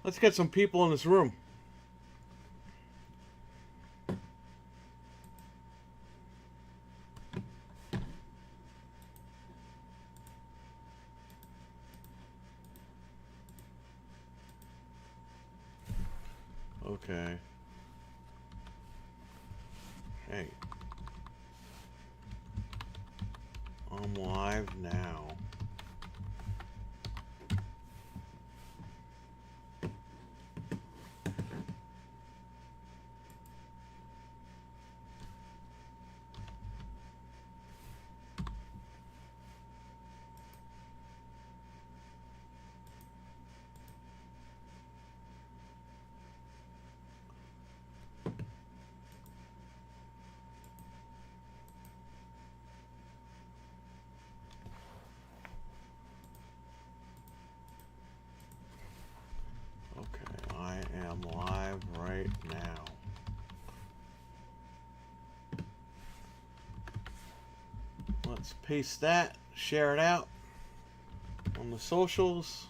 Let's get some people in this room. Okay. Hey. I'm live now. Okay, I am live right now. Let's paste that, share it out on the socials.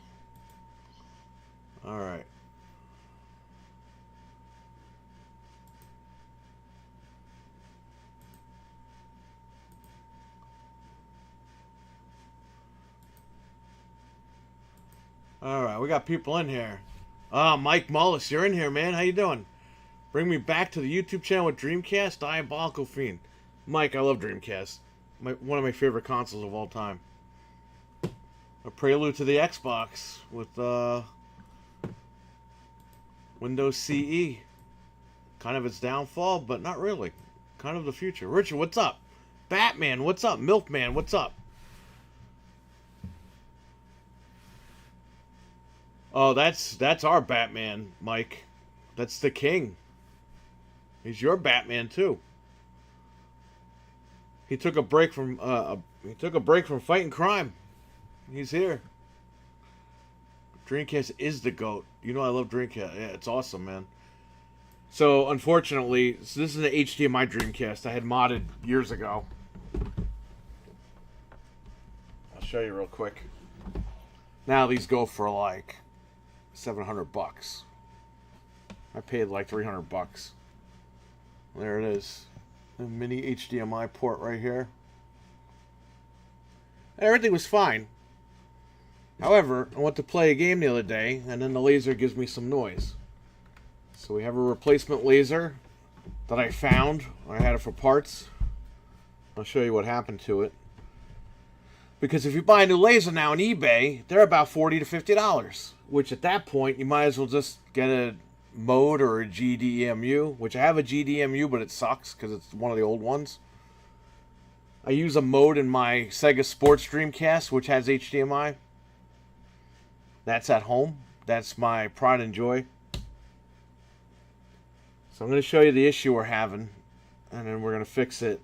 All right. All right, we got people in here. Mike Mullis, you're in here, man. How you doing? Bring me back to the YouTube channel with Dreamcast, Diabolical Fiend. Mike, I love Dreamcast. One of my favorite consoles of all time. A prelude to the Xbox with Windows CE. Kind of its downfall, but not really. Kind of the future. Richard, what's up? Batman, what's up? Milkman, what's up? Oh, that's our Batman, Mike. That's the King. He's your Batman too. He took a break from fighting crime. He's here. Dreamcast is the GOAT. You know I love Dreamcast. Yeah, it's awesome, man. So unfortunately, this is an HDMI Dreamcast I had modded years ago. I'll show you real quick. Now these go for like $700. I paid like $300. There it is. The mini HDMI port right here. Everything was fine. However, I went to play a game the other day, and then the laser gives me some noise. So we have a replacement laser that I found. I had it for parts. I'll show you what happened to it. Because if you buy a new laser now on eBay, they're about $40 to $50. Which at that point, you might as well just get a mode or a GDEMU. Which I have a GDEMU, but it sucks because it's one of the old ones. I use a mode in my Sega Sports Dreamcast, which has HDMI. That's at home. That's my pride and joy. So I'm going to show you the issue we're having. And then we're going to fix it.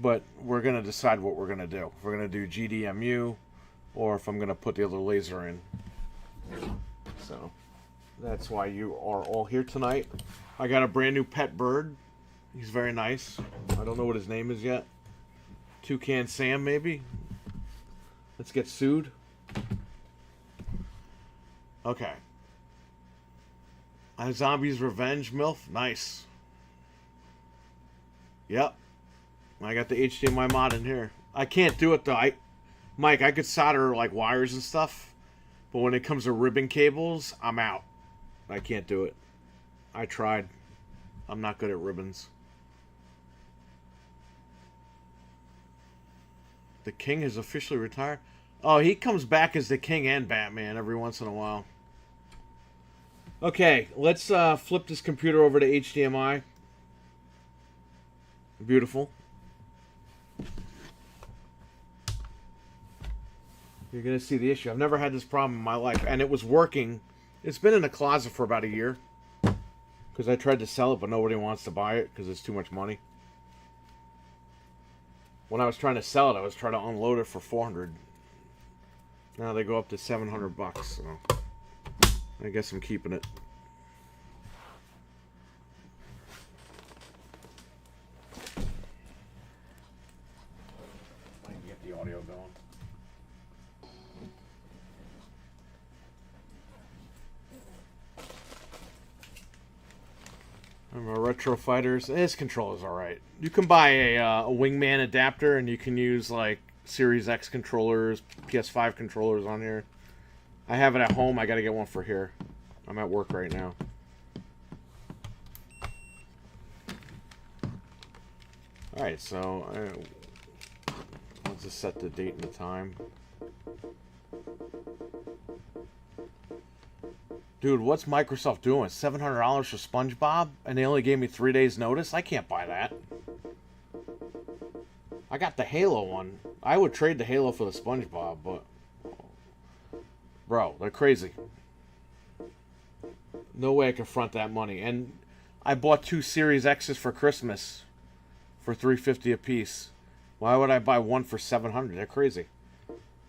But we're going to decide what we're going to do. If we're going to do GDEMU or if I'm going to put the other laser in. So that's why you are all here tonight. I got a brand new pet bird. He's very nice. I don't know what his name is yet. Toucan Sam, maybe? Let's get sued. Okay. Zombie's Revenge, MILF. Nice. Yep. I got the HDMI mod in here. I can't do it, though. Mike, I could solder, like, wires and stuff. But when it comes to ribbon cables, I'm out. I can't do it. I tried. I'm not good at ribbons. The King has officially retired. Oh, he comes back as the King and Batman every once in a while. Okay, let's flip this computer over to HDMI. Beautiful. You're going to see the issue. I've never had this problem in my life. And it was working. It's been in the closet for about a year. Because I tried to sell it, but nobody wants to buy it because it's too much money. When I was trying to sell it, I was trying to unload it for $400. Now they go up to $700. So I guess I'm keeping it. I can get the audio going. Retro Fighters. His controller's alright. You can buy a Wingman adapter and you can use like Series X controllers, PS5 controllers on here. I have it at home. I gotta get one for here. I'm at work right now. Alright, so let's just set the date and the time. Dude, what's Microsoft doing? $700 for SpongeBob? And they only gave me 3 days notice? I can't buy that. I got the Halo one. I would trade the Halo for the SpongeBob, but... Bro, they're crazy. No way I can front that money. And I bought 2 Series X's for Christmas for $350 a piece. Why would I buy one for $700? They're crazy.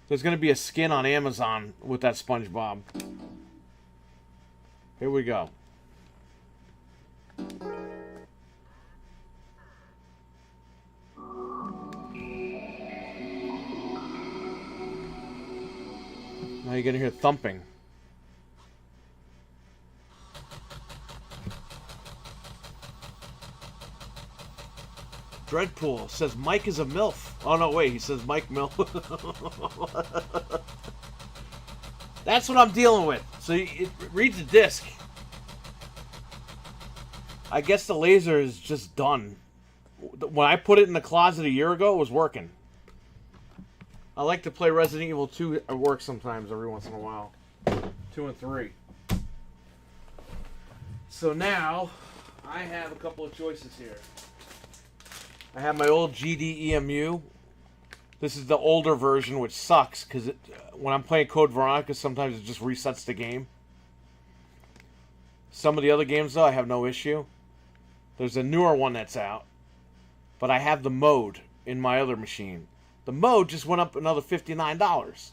There's going to be a skin on Amazon with that SpongeBob. Here we go. Now you're going to hear thumping. Dreadpool says Mike is a MILF. Oh, no, wait. He says Mike MILF. That's what I'm dealing with. So it reads the disc. I guess the laser is just done. When I put it in the closet a year ago, it was working. I like to play Resident Evil 2 at work sometimes, every once in a while. 2 and 3. So now, I have a couple of choices here. I have my old GDEMU. This is the older version, which sucks, because when I'm playing Code Veronica, sometimes it just resets the game. Some of the other games, though, I have no issue. There's a newer one that's out. But I have the mode in my other machine. The mode just went up another $59.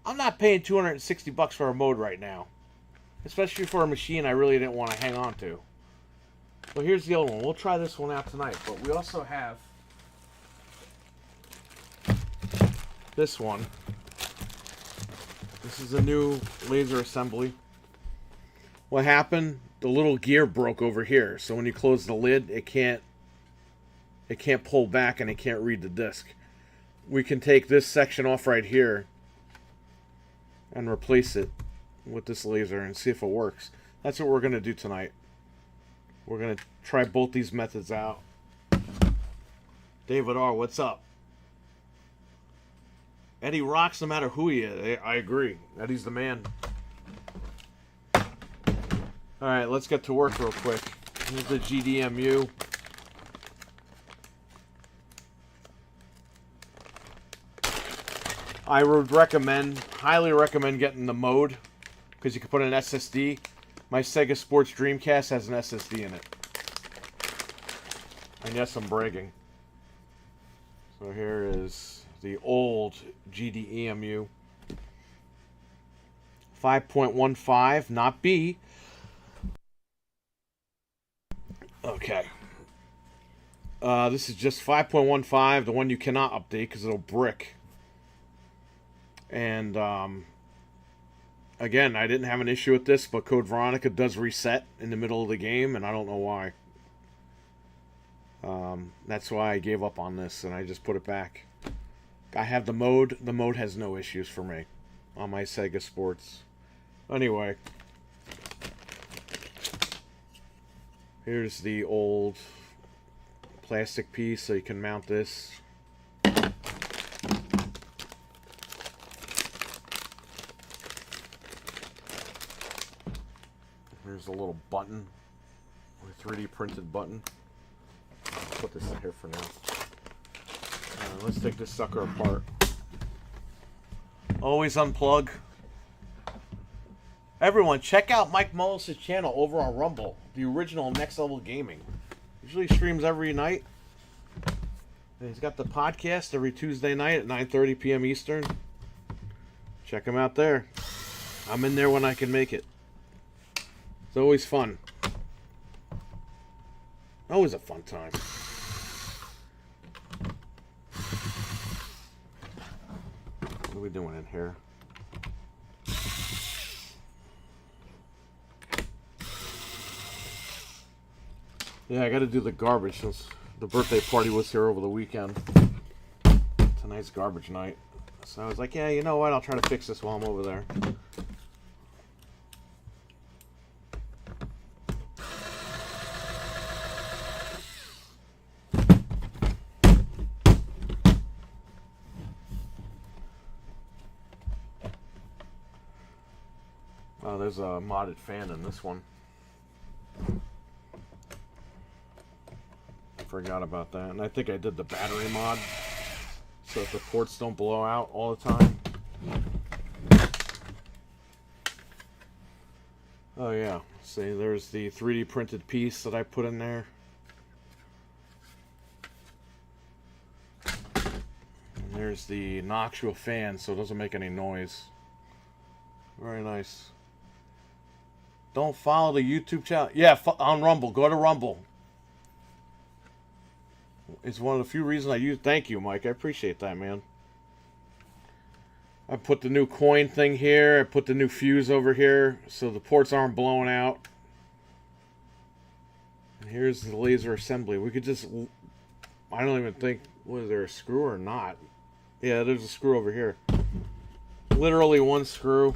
I'm not paying $260 for a mode right now. Especially for a machine I really didn't want to hang on to. Well, here's the other one. We'll try this one out tonight. But we also have this one. This is a new laser assembly. What happened? The little gear broke over here. So when you close the lid, it can't pull back and it can't read the disc. We can take this section off right here and replace it with this laser and see if it works. That's what we're going to do tonight. We're going to try both these methods out. David R., what's up? Eddie rocks no matter who he is. I agree. Eddie's the man. Alright, let's get to work real quick. Here's the GDEMU. I would highly recommend getting the mode, because you can put an SSD. My Sega Sports Dreamcast has an SSD in it. And yes, I'm bragging. So here is the old GDEMU. 5.15, not B. Okay. This is just 5.15, the one you cannot update because it'll brick. And, again, I didn't have an issue with this, but Code Veronica does reset in the middle of the game, and I don't know why. That's why I gave up on this, and I just put it back. I have the mode. The mode has no issues for me on my Sega Sports. Anyway. Here's the old plastic piece, so you can mount this. Here's a little button, a 3D printed button. I'll put this in here for now. Let's take this sucker apart. Always unplug. Everyone, check out Mike Mullis' channel over on Rumble, the original Next Level Gaming. Usually streams every night. And he's got the podcast every Tuesday night at 9:30 p.m. Eastern. Check him out there. I'm in there when I can make it. It's always fun. Always a fun time. What are we doing in here? Yeah, I got to do the garbage since the birthday party was here over the weekend. Tonight's garbage night. So I was like, yeah, you know what? I'll try to fix this while I'm over there. Oh, there's a modded fan in this one. I forgot about that. And I think I did the battery mod so that the ports don't blow out all the time. Oh yeah, see, there's the 3D printed piece that I put in there. And there's the actual fan so it doesn't make any noise. Very nice. Don't follow the YouTube channel. Yeah, on Rumble. Go to Rumble. It's one of the few reasons I use. Thank you, Mike. I appreciate that, man. I put the new coin thing here. I put the new fuse over here so the ports aren't blowing out. And here's the laser assembly. We could just... I don't even think... Was there a screw or not? Yeah, there's a screw over here. Literally one screw.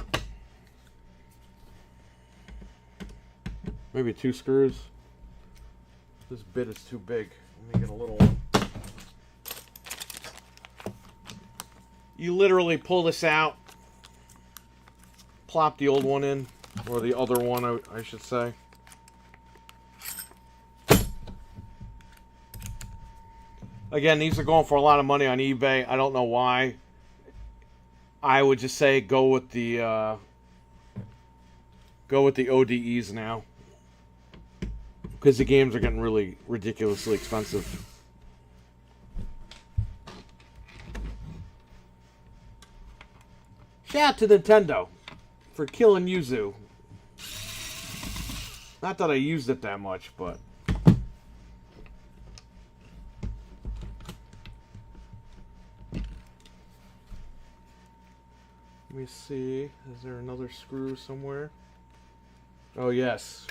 Maybe 2 screws. This bit is too big. Let me get a little one. You literally pull this out, plop the old one in, or the other one, I should say. Again, these are going for a lot of money on eBay. I don't know why. I would just say go with the ODEs now. Because the games are getting really ridiculously expensive. Shout out to Nintendo for killing Yuzu. Not that I used it that much, but... Let me see. Is there another screw somewhere? Oh, yes.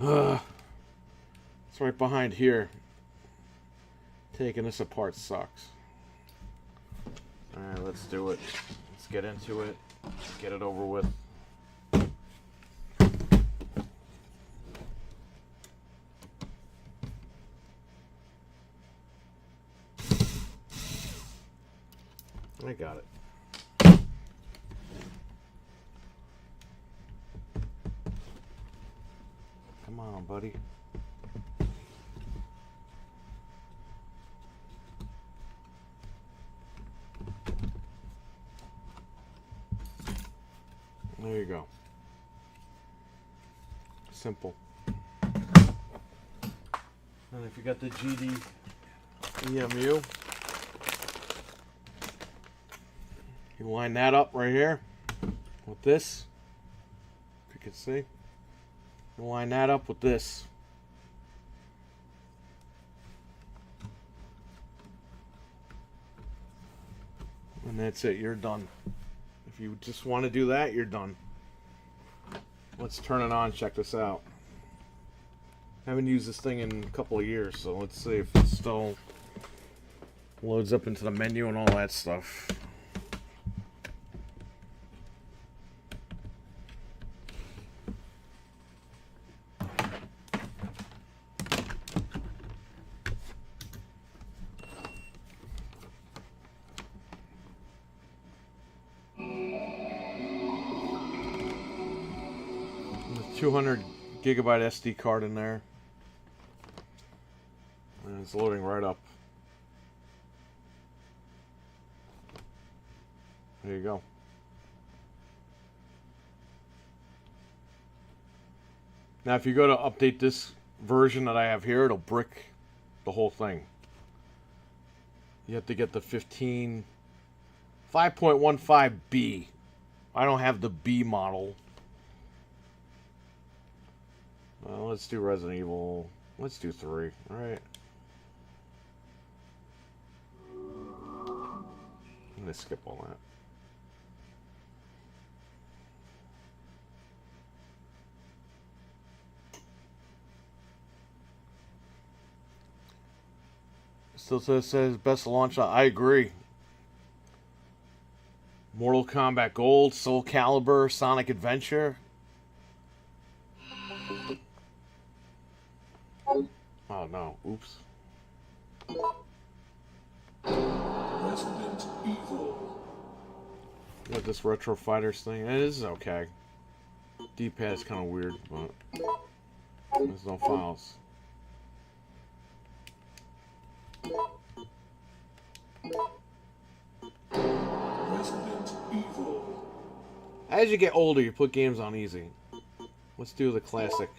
It's right behind here. Taking this apart sucks. Alright, let's do it. Let's get into it. Get it over with. I got it. Come on, buddy. There you go. Simple. And if you got the GD-EMU, you line that up right here with this. If you can see. You line that up with this. And that's it. You're done. If you just want to do that, you're done. Let's turn it on. Check this out. I haven't used this thing in a couple of years, so let's see if it still loads up into the menu and all that stuff. There's 200 gigabyte SD card in there. And it's loading right up. There you go. Now if you go to update this version that I have here, it'll brick the whole thing. You have to get the 5.15B. I don't have the B model. Well, let's do Resident Evil. Let's do 3. All right. I'm gonna skip all that. Still says best launch. I agree. Mortal Kombat Gold, Soul Calibur, Sonic Adventure. Oh no, oops. Resident Evil. Got this Retro Fighters thing. It is okay. D-pad's kind of weird, but there's no files. Resident Evil. As you get older, you put games on easy. Let's do the classic.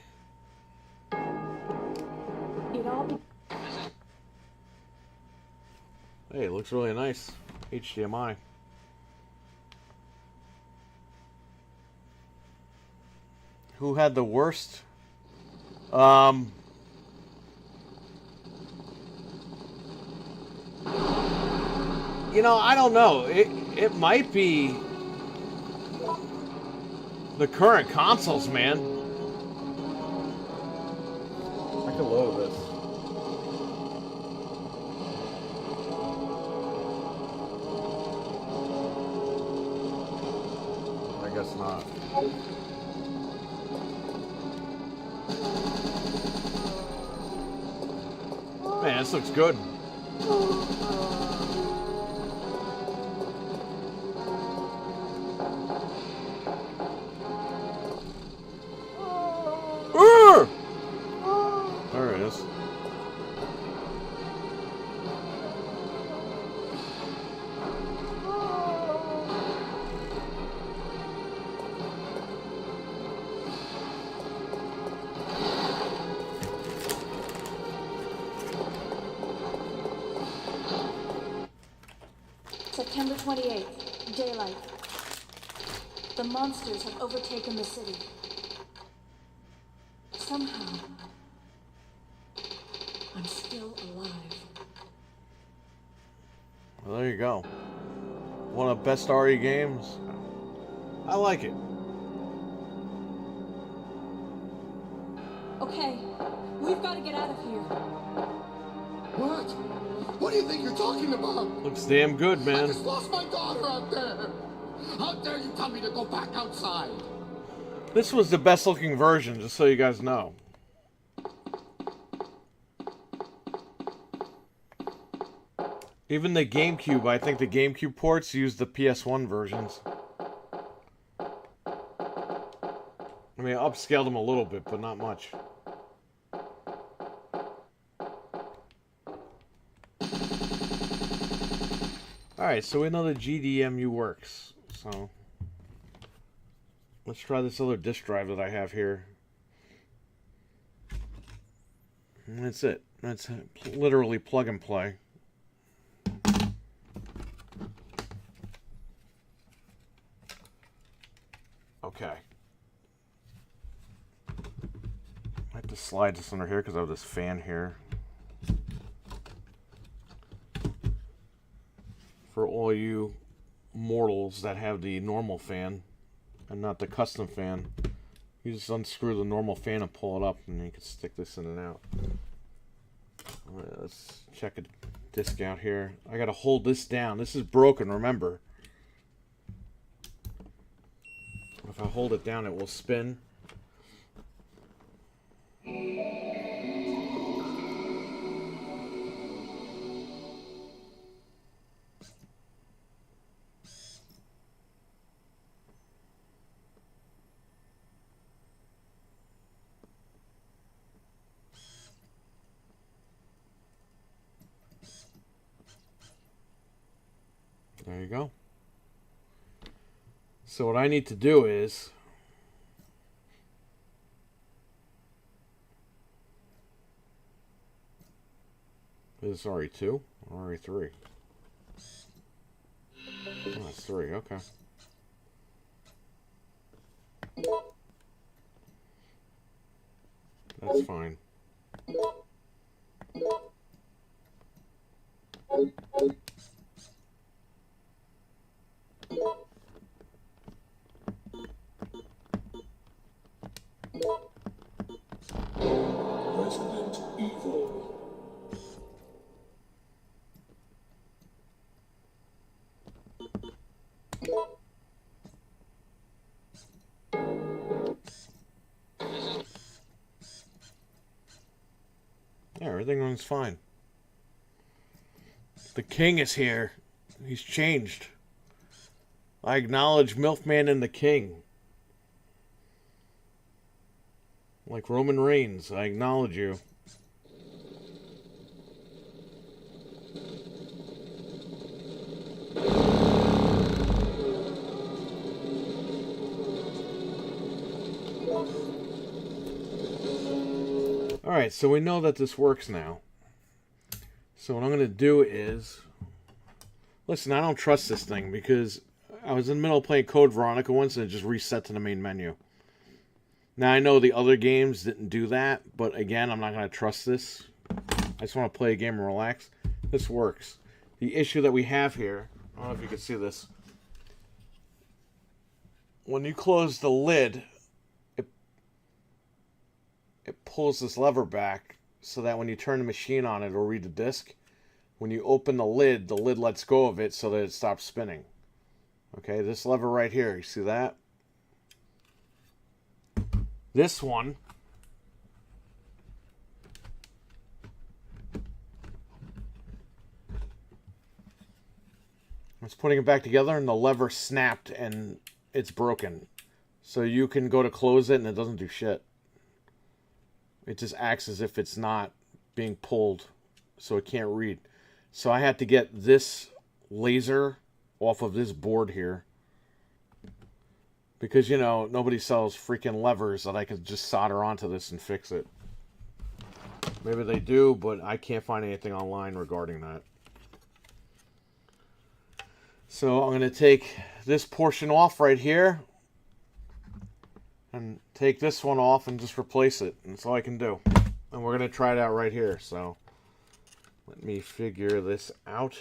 Hey, it looks really nice. HDMI. Who had the worst? You know, I don't know. It might be the current consoles, man. I can load this. I guess not. Man, this looks good. There it is. September 28th, daylight. The monsters have overtaken the city. Somehow, I'm still alive. Well, there you go. One of the best RE games. I like it. Okay, we've got to get out of here. What? What do you think you're talking about? Looks damn good, I man. just lost my daughter out there. How dare you tell me to go back outside? This was the best looking version, just so you guys know. Even the GameCube, I think the GameCube ports used the PS1 versions. I mean, I upscaled them a little bit, but not much. Alright, so we know the GDEMU works. So, let's try this other disk drive that I have here. And that's it. That's literally plug and play. Okay. I have to slide this under here because I have this fan here. For all you mortals that have the normal fan and not the custom fan, you just unscrew the normal fan and pull it up, and you can stick this in and out. Alright, let's check a disc out here. I gotta hold this down. This is broken, remember. If I hold it down, it will spin. There you go. So what I need to do is this RE2 or RE3? Oh, that's 3, okay. That's fine. Resident Evil. Yeah, everything runs fine. The king is here. He's changed. I acknowledge Milfman and the king. Like Roman Reigns, I acknowledge you. Alright, so we know that this works now. So what I'm going to do is... Listen, I don't trust this thing because I was in the middle of playing Code Veronica once and it just reset to the main menu. Now, I know the other games didn't do that, but again, I'm not going to trust this. I just want to play a game and relax. This works. The issue that we have here, I don't know if you can see this. When you close the lid, it pulls this lever back so that when you turn the machine on, it'll read the disc. When you open the lid lets go of it so that it stops spinning. Okay, this lever right here, you see that? This one I was putting it back together and the lever snapped and it's broken. So you can go to close it and it doesn't do shit. It just acts as if it's not being pulled, so it can't read. So I had to get this laser off of this board here. Because, you know, nobody sells freaking levers that I can just solder onto this and fix it. Maybe they do, but I can't find anything online regarding that. So I'm going to take this portion off right here. And take this one off and just replace it. That's all I can do. And we're going to try it out right here. So let me figure this out.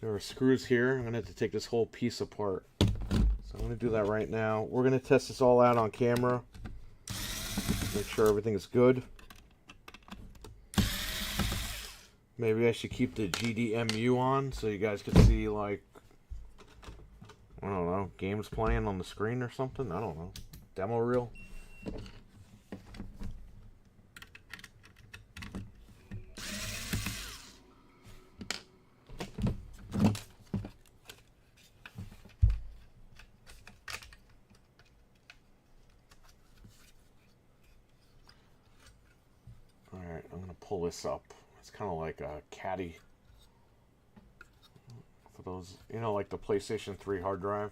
There are screws here. I'm going to have to take this whole piece apart. So I'm going to do that right now. We're going to test this all out on camera. Make sure everything is good. Maybe I should keep the GDEMU on so you guys can see, like, I don't know, games playing on the screen or something. I don't know. Demo reel. Alright, I'm going to pull this up. It's kind of like a caddy. For those, you know, like the PlayStation 3 hard drive.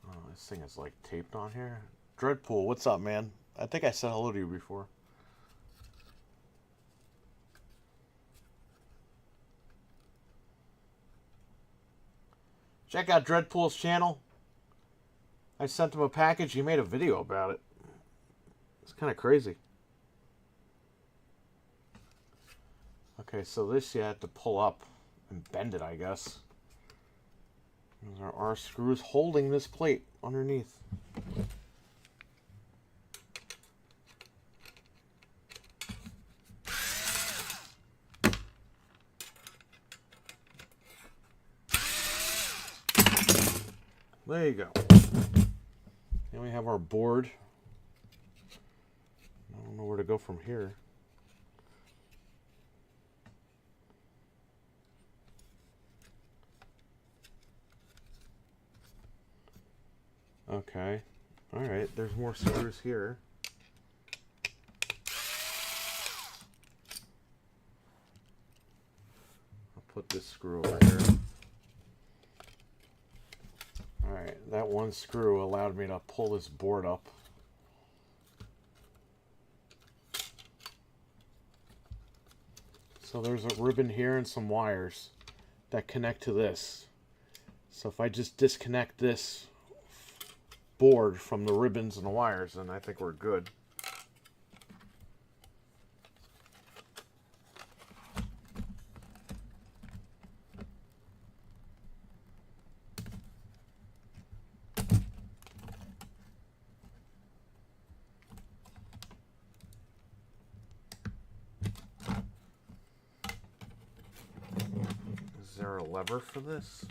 Oh, this thing is like taped on here. Dreadpool, what's up, man? I think I said hello to you before. Check out Dreadpool's channel. I sent him a package. He made a video about it. It's kind of crazy. Okay, so this you have to pull up and bend it, I guess. There are screws holding this plate underneath. There you go. Now we have our board. I don't know where to go from here. Okay. Alright, there's more screws here. I'll put this screw over here. Alright, that one screw allowed me to pull this board up. So there's a ribbon here and some wires that connect to this. So if I just disconnect this board from the ribbons and the wires, then I think we're good. lever for this?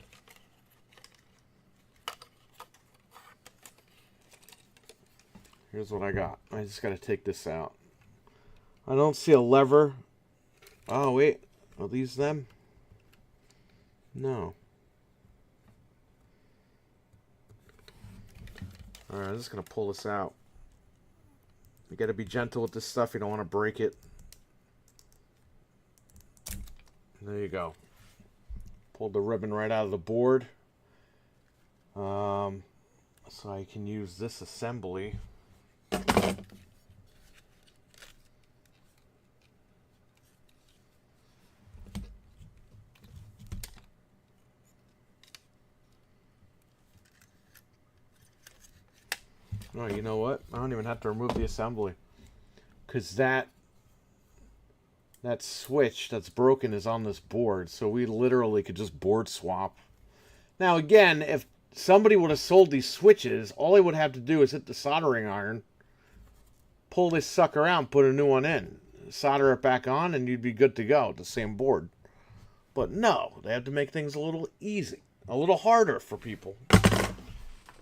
Here's what I got. I just got to take this out. I don't see a lever. Oh, wait. Are these them? No. Alright, I'm just going to pull this out. You got to be gentle with this stuff. You don't want to break it. There you go. Pulled the ribbon right out of the board. So I can use this assembly. Oh, you know what? I don't even have to remove the assembly. Because that switch that's broken is on this board. So we literally could just board swap. Now, again, if somebody would have sold these switches, all they would have to do is hit the soldering iron, pull this sucker out, and put a new one in. Solder it back on, and you'd be good to go. The same board. But no, they have to make things a little easy. A little harder for people.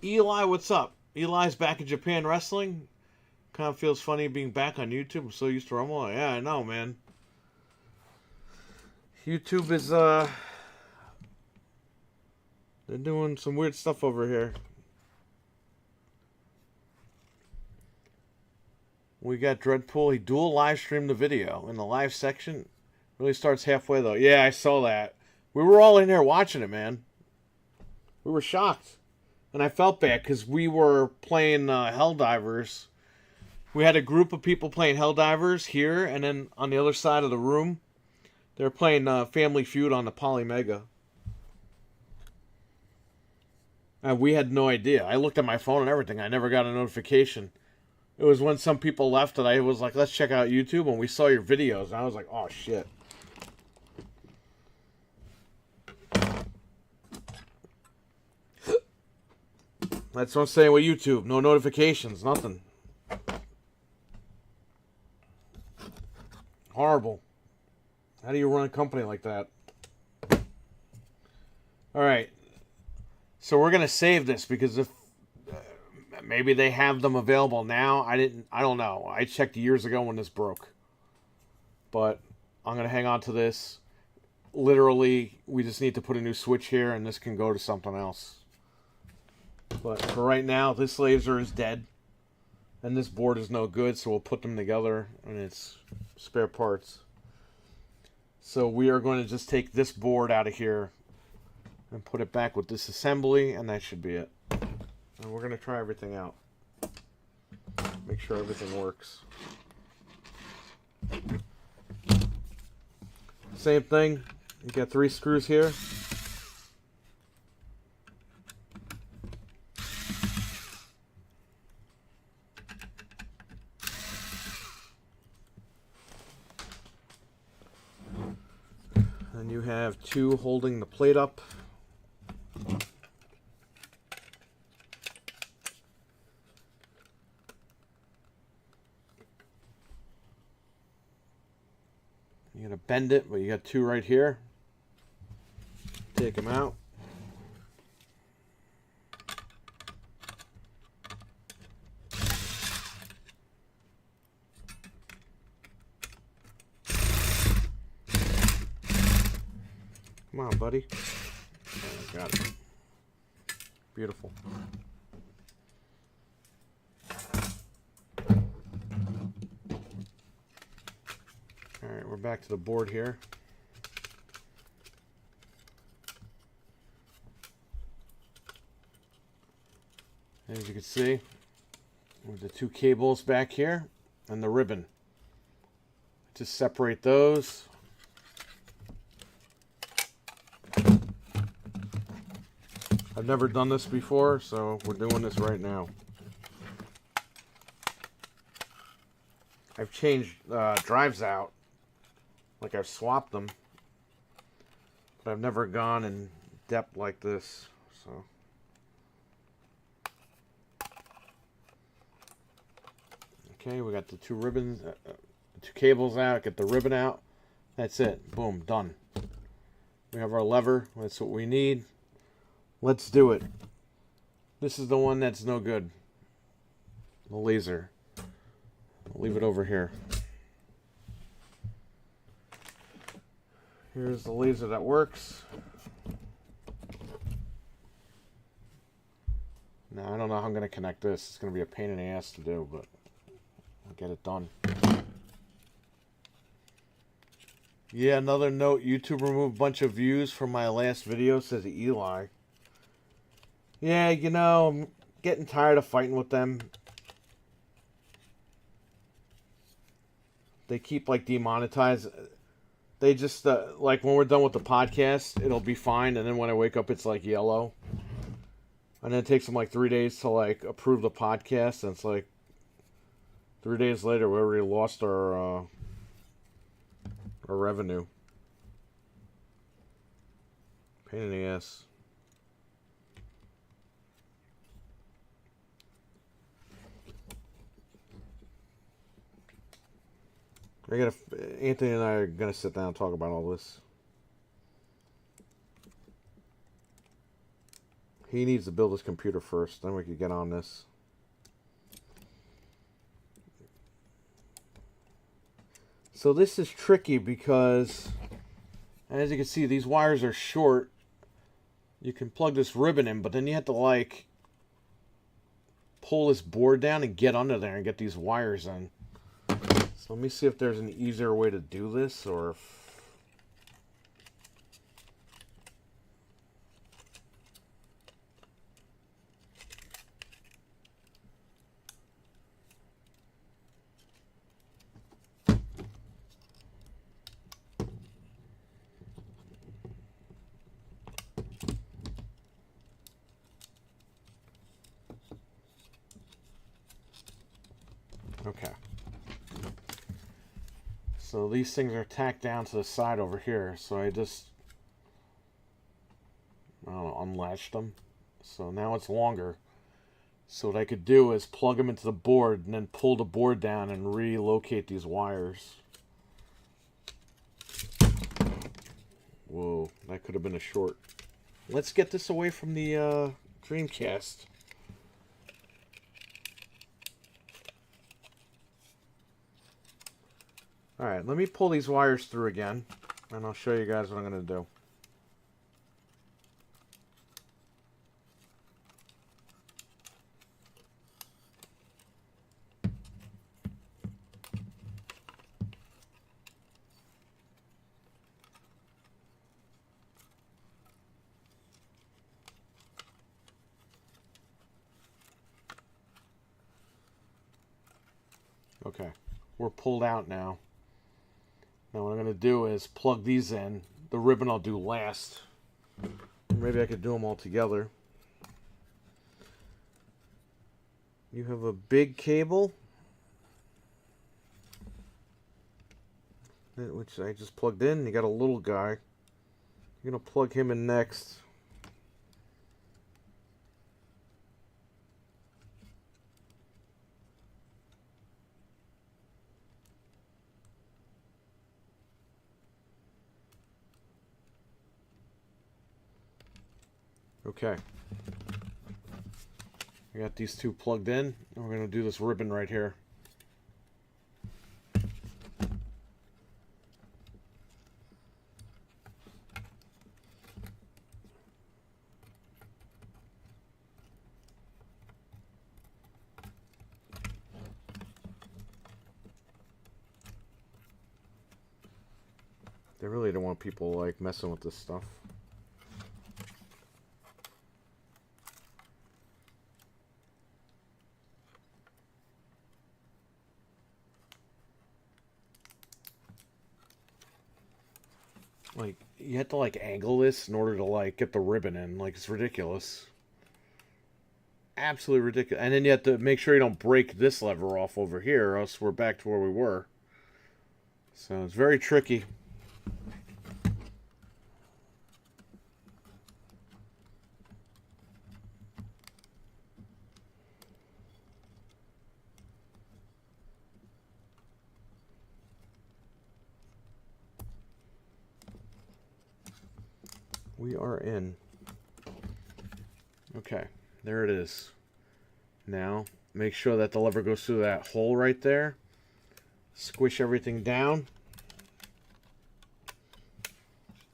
Eli, what's up? Eli's back in Japan wrestling. Kind of feels funny being back on YouTube. I'm so used to Rumble. Yeah, I know, man. YouTube is, they're doing some weird stuff over here. We got Dreadpool. He dual live streamed the video in the live section. Really starts halfway, though. Yeah, I saw that. We were all in here watching it, man. We were shocked. And I felt bad because we were playing Helldivers. We had a group of people playing Helldivers here, and then on the other side of the room, they were playing Family Feud on the Polymega. And we had no idea. I looked at my phone and everything. I never got a notification. It was when some people left that I was like, let's check out YouTube, and we saw your videos. And I was like, oh, shit. That's what I'm saying with YouTube. No notifications, nothing. Horrible. How do you run a company like that? Alright. So we're going to save this because if maybe they have them available now. I don't know. I checked years ago when this broke. But I'm going to hang on to this. Literally, we just need to put a new switch here and this can go to something else. But for right now, this laser is dead. And this board is no good, so we'll put them together and it's spare parts. So we are going to just take this board out of here and put it back with this assembly, and that should be it. And we're going to try everything out. Make sure everything works. Same thing. You got 3 screws here. And you have 2 holding the plate up. You're going to bend it, but you got 2 right here. Take them out. Come on, buddy. Oh, got it. Beautiful. Alright, we're back to the board here. As you can see, with the 2 cables back here and the ribbon. Just separate those. I've never done this before, so we're doing this right now. I've changed drives out. Like I've swapped them. But I've never gone in depth like this. So okay, we got the 2 ribbons, 2 cables out. Get the ribbon out. That's it. Boom, done. We have our lever. That's what we need. Let's do it. This is the one that's no good. The laser. I'll leave it over here. Here's the laser that works. Now, I don't know how I'm going to connect this. It's going to be a pain in the ass to do, but I'll get it done. Yeah, another note. YouTube removed a bunch of views from my last video, says Eli. Yeah, you know, I'm getting tired of fighting with them. They keep, like, demonetized. They just, like, when we're done with the podcast, it'll be fine. And then when I wake up, it's, like, yellow. And then it takes them, like, 3 days to, like, approve the podcast. And it's, like, 3 days later, we already lost our revenue. Pain in the ass. Anthony and I are gonna sit down and talk about all this. He needs to build his computer first, then we can get on this. So this is tricky because, as you can see, these wires are short. You can plug this ribbon in, but then you have to, like, pull this board down and get under there and get these wires in. So let me see if there's an easier way to do this, or if... Okay. So these things are tacked down to the side over here. So I just, I don't know, unlatched them. So now it's longer. So what I could do is plug them into the board and then pull the board down and relocate these wires. Whoa, that could have been a short. Let's get this away from the Dreamcast. Alright, let me pull these wires through again, and I'll show you guys what I'm going to do. Okay, we're pulled out now. Now what I'm going to do is plug these in. The ribbon I'll do last. Maybe I could do them all together. You have a big cable, which I just plugged in. You got a little guy. You're going to plug him in next. Okay. I got these two plugged in. And we're going to do this ribbon right here. They really don't want people, like, messing with this stuff. Like, you have to, like, angle this in order to, like, get the ribbon in. Like, it's ridiculous. Absolutely ridiculous. And then you have to make sure you don't break this lever off over here, or else we're back to where we were. So, it's very tricky. We are in. Okay, there it is. Now, make sure that the lever goes through that hole right there. Squish everything down.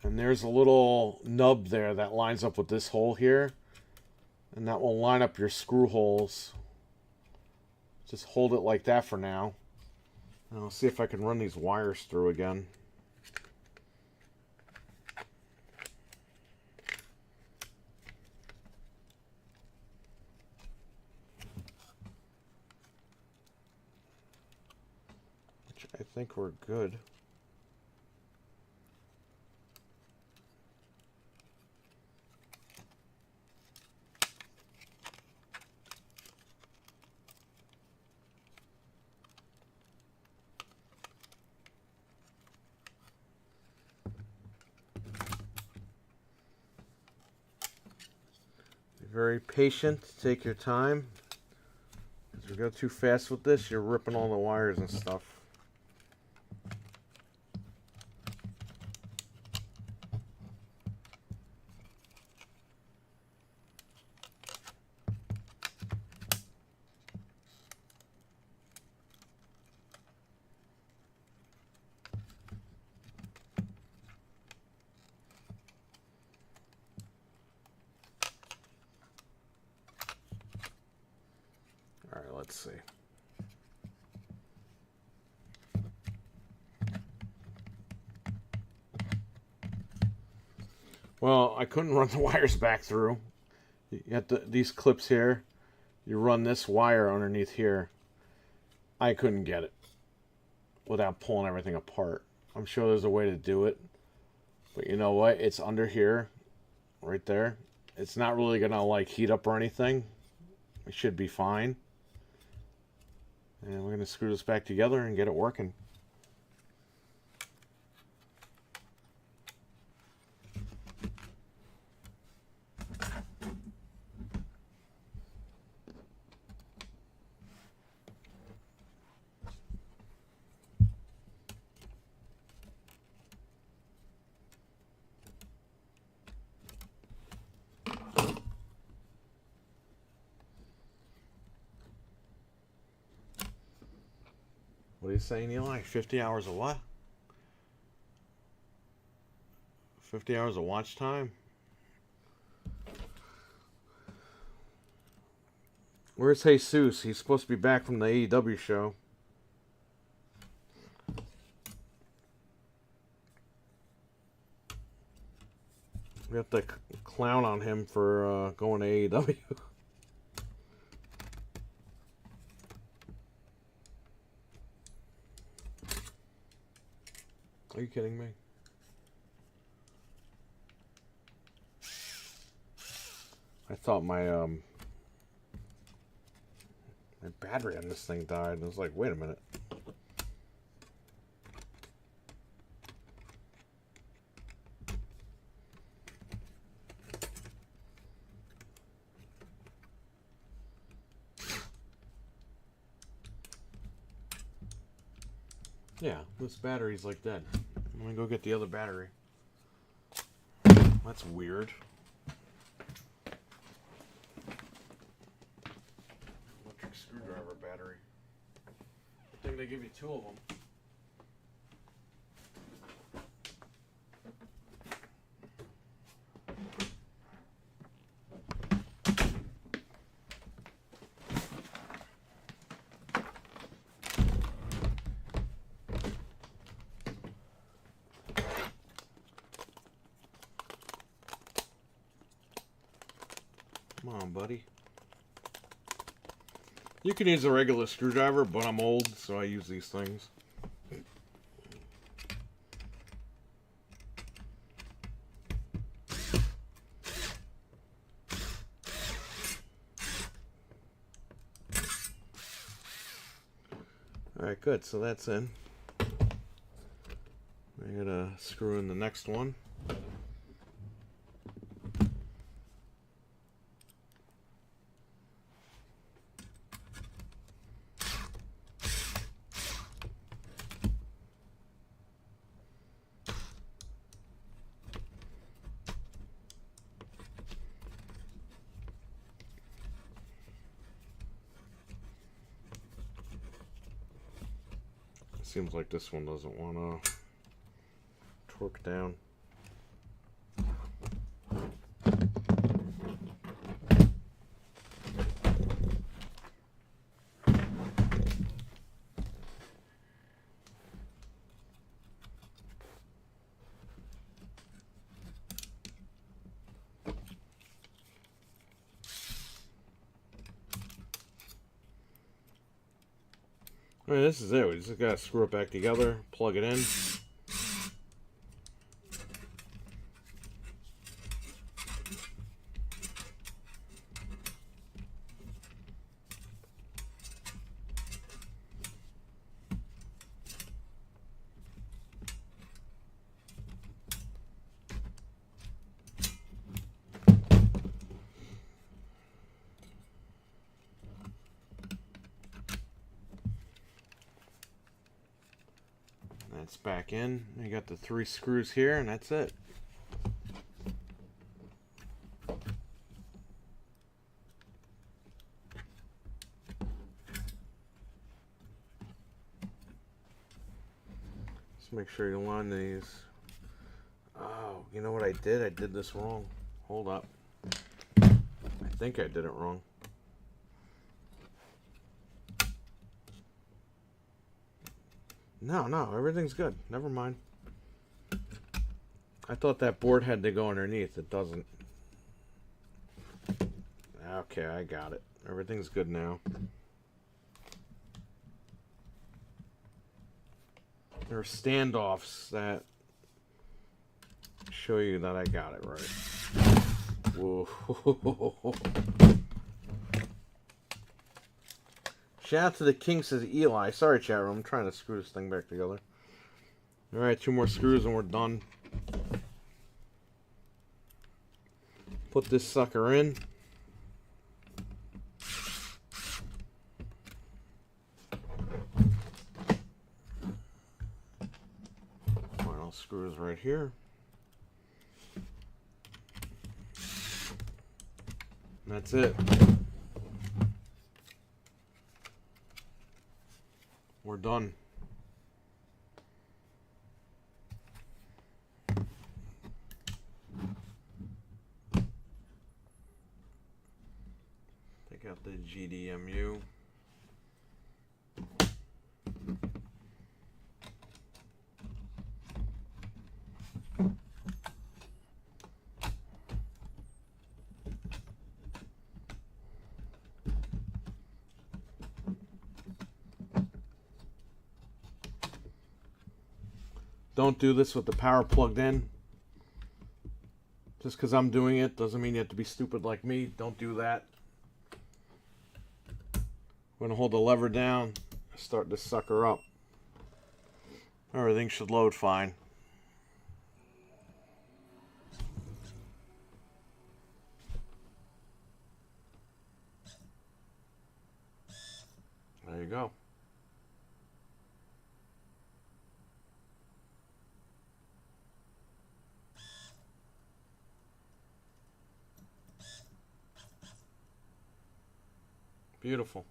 And there's a little nub there that lines up with this hole here. And that will line up your screw holes. Just hold it like that for now. And I'll see if I can run these wires through again. Which I think we're good. Very patient, take your time. If you go too fast with this, you're ripping all the wires and stuff. All right, let's see. Well, I couldn't run the wires back through. You got these clips here. You run this wire underneath here. I couldn't get it without pulling everything apart. I'm sure there's a way to do it. But you know what? It's under here, right there. It's not really going to like heat up or anything. It should be fine. And we're going to screw this back together and get it working. What are you saying, Eli? 50 hours of what? 50 hours of watch time? Where's Jesus? He's supposed to be back from the AEW show. We have to clown on him for going to AEW. Are you kidding me? I thought my battery on this thing died. I was like, wait a minute. Yeah, this battery's like dead. I'm gonna go get the other battery. That's weird. Electric screwdriver battery. I think they give you 2 of them. Come on, buddy. You can use a regular screwdriver, but I'm old, so I use these things. Alright, good. So that's in. We're gonna screw in the next one. seems like this one doesn't want to torque down. Alright, this is it. We just gotta screw it back together, plug it in. That's back in. You got the 3 screws here, and that's it. Just make sure you line these. Oh, you know what I did? I did this wrong. Hold up. I think I did it wrong. No, everything's good. Never mind. I thought that board had to go underneath. It doesn't. Okay, I got it. Everything's good now. There are standoffs that show you that I got it right. Whoa. Shout out to the king, says Eli. Sorry, chat room. I'm trying to screw this thing back together. Alright, 2 more screws and we're done. Put this sucker in. Final screws right here. And that's it. We're done. Take out the GDEMU. Don't do this with the power plugged in. Just because I'm doing it doesn't mean you have to be stupid like me. Don't do that. I'm going to hold the lever down, start this sucker up. Everything should load fine. There you go. Beautiful.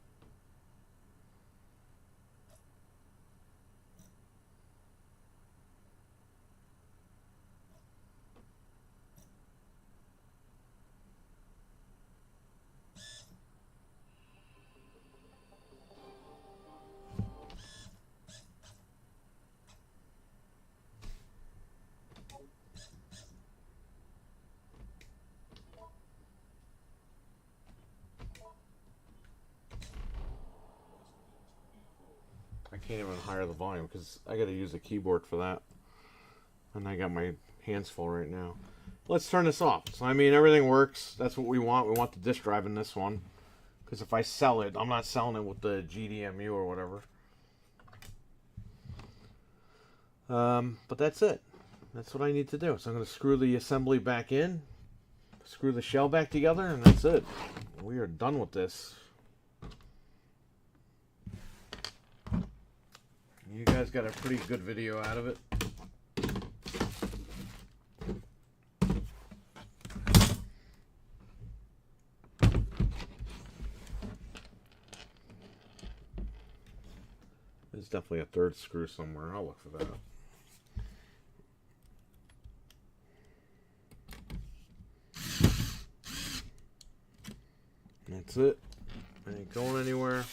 I can't even higher the volume because I got to use a keyboard for that. And I got my hands full right now. Let's turn this off. So, I mean, everything works. That's what we want. We want the disk drive in this one. Because if I sell it, I'm not selling it with the GDEMU or whatever. But that's it. That's what I need to do. So I'm going to screw the assembly back in. Screw the shell back together. And that's it. We are done with this. You guys got a pretty good video out of it. There's definitely a third screw somewhere. I'll look for that. That's it. Ain't going anywhere.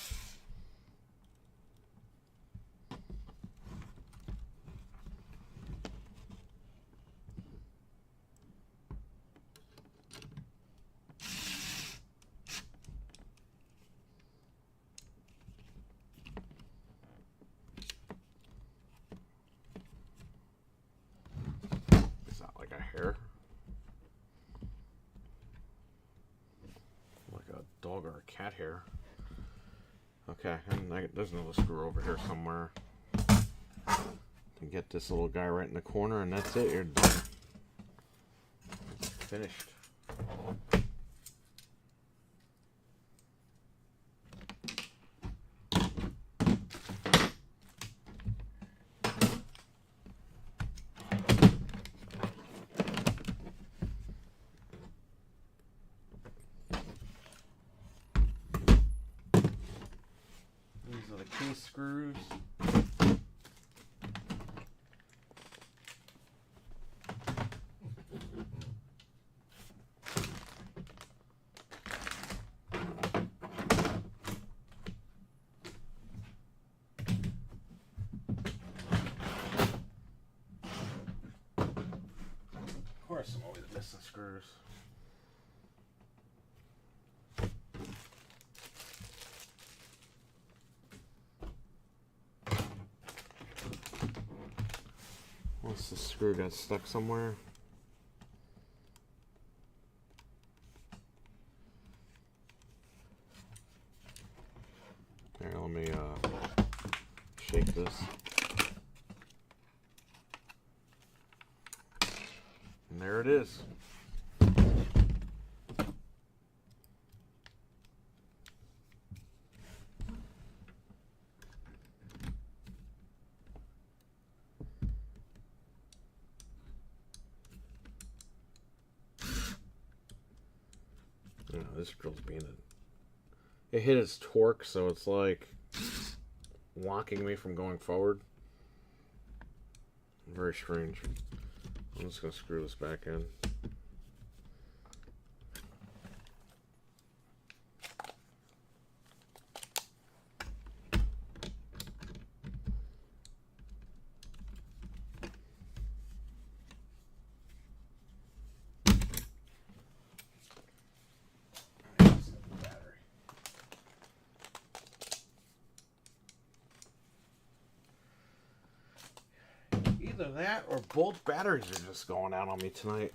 Is that like a hair? Like a dog or a cat hair. Okay, and there's another screw over here somewhere. To get this little guy right in the corner, and that's it. You're done. It's finished. These are the case screws. Of course, I'm always missing screws. Unless the screw got stuck somewhere. Here, let me shake this. And there it is. This drill's being it hit its torque, so it's like locking me from going forward. Very strange. I'm just gonna screw this back in. Either that or both batteries are just going out on me tonight.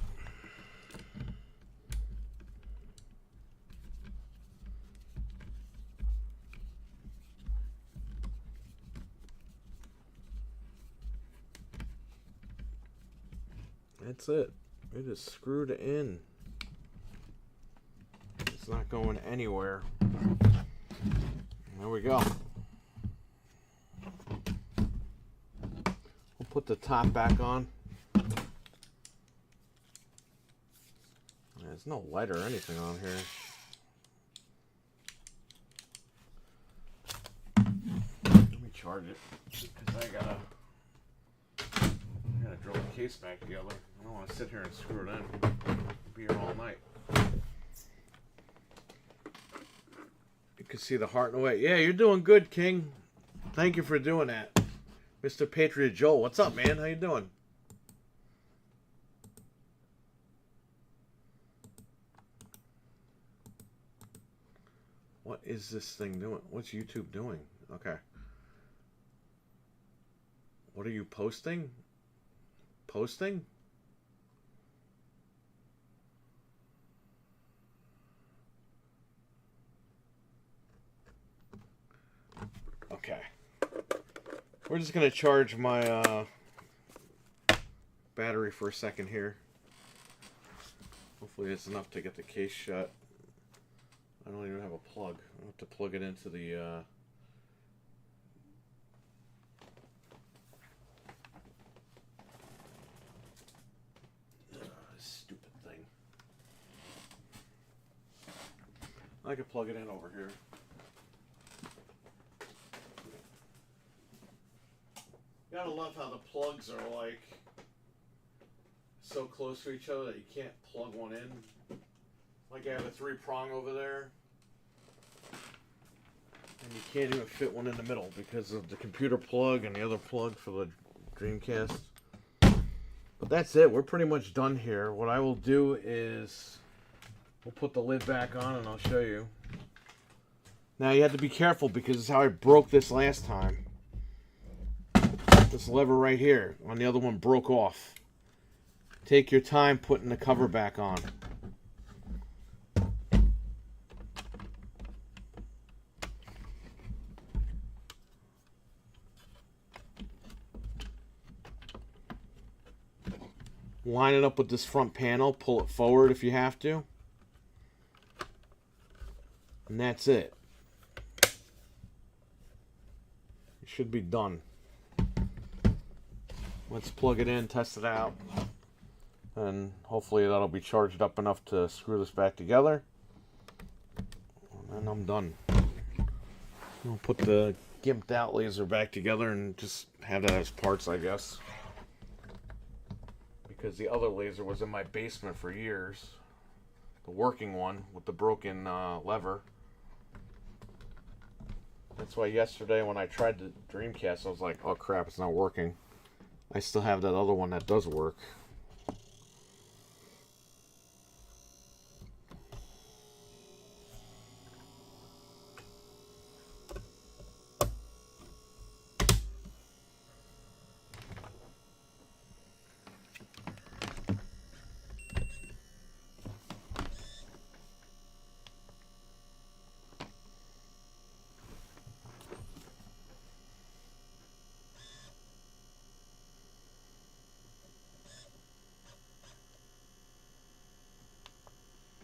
That's it. It is screwed in. It's not going anywhere. There we go. We'll put the top back on. There's no light or anything on here. Let me charge it. Because I gotta drill the case back together. I don't want to sit here and screw it in. I'll be here all night. You can see the heart in the way. Yeah, you're doing good, King. Thank you for doing that. Mr. Patriot Joel, what's up, man? How you doing? What is this thing doing? What's YouTube doing? Okay. What are you posting? Posting? Okay. We're just going to charge my battery for a second here. Hopefully it's enough to get the case shut. I don't even have a plug. I'll have to plug it into the stupid thing. I could plug it in over here. Gotta love how the plugs are like so close to each other that you can't plug one in. Like I have a 3-prong over there, and you can't even fit one in the middle because of the computer plug and the other plug for the Dreamcast. But that's it. We're pretty much done here. What I will do is we'll put the lid back on and I'll show you. Now you have to be careful because it's how I broke this last time. This lever right here on the other one broke off. Take your time putting the cover back on. Line it up with this front panel, pull it forward if you have to. And that's it. It should be done. Let's plug it in, test it out, and hopefully that'll be charged up enough to screw this back together. And I'm done. I'll put the gimped out laser back together and just have that as parts, I guess. Because the other laser was in my basement for years. The working one with the broken lever. That's why yesterday when I tried the Dreamcast, I was like, oh crap, it's not working. I still have that other one that does work.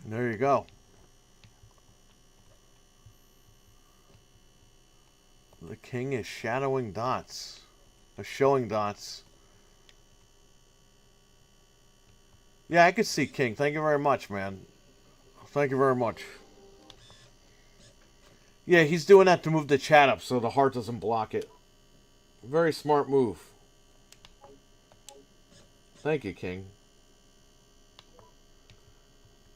There you go. The king is shadowing dots. Showing dots. Yeah, I could see King. Thank you very much, man. Thank you very much. Yeah, he's doing that to move the chat up so the heart doesn't block it. Very smart move. Thank you, King.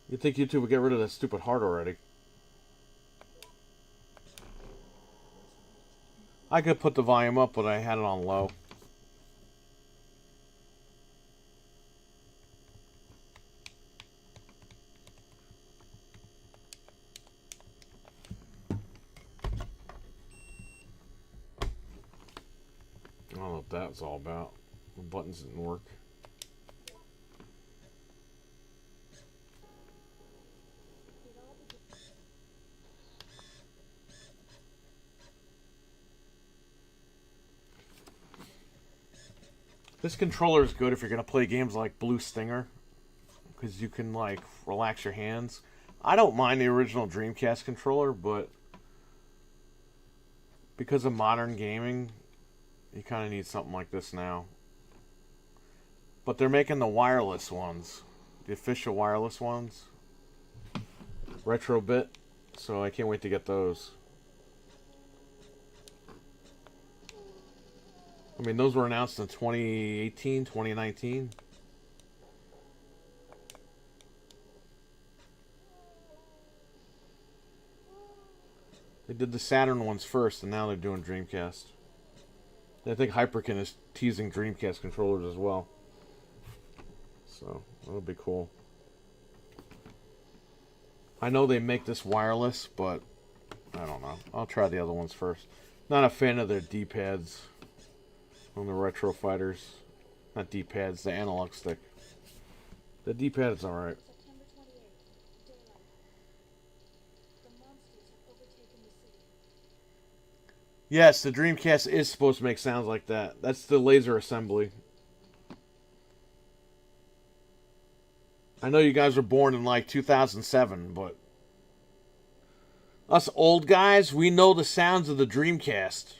You'd think YouTube would get rid of that stupid heart already. I could put the volume up, but I had it on low. I don't know what that was all about. The buttons didn't work. This controller is good if you're going to play games like Blue Stinger, because you can, like, relax your hands. I don't mind the original Dreamcast controller, but because of modern gaming, you kind of need something like this now. But they're making the wireless ones, the official wireless ones, retro bit, so I can't wait to get those. I mean, those were announced in 2018, 2019. They did the Saturn ones first, and now they're doing Dreamcast. I think Hyperkin is teasing Dreamcast controllers as well. So, that'll be cool. I know they make this wireless, but I don't know. I'll try the other ones first. Not a fan of their D-pads on the retro fighters. Not D-pads, the analog stick. The D-pad is alright. Yes, the Dreamcast is supposed to make sounds like that. That's the laser assembly. I know you guys were born in like 2007, but us old guys, we know the sounds of the Dreamcast.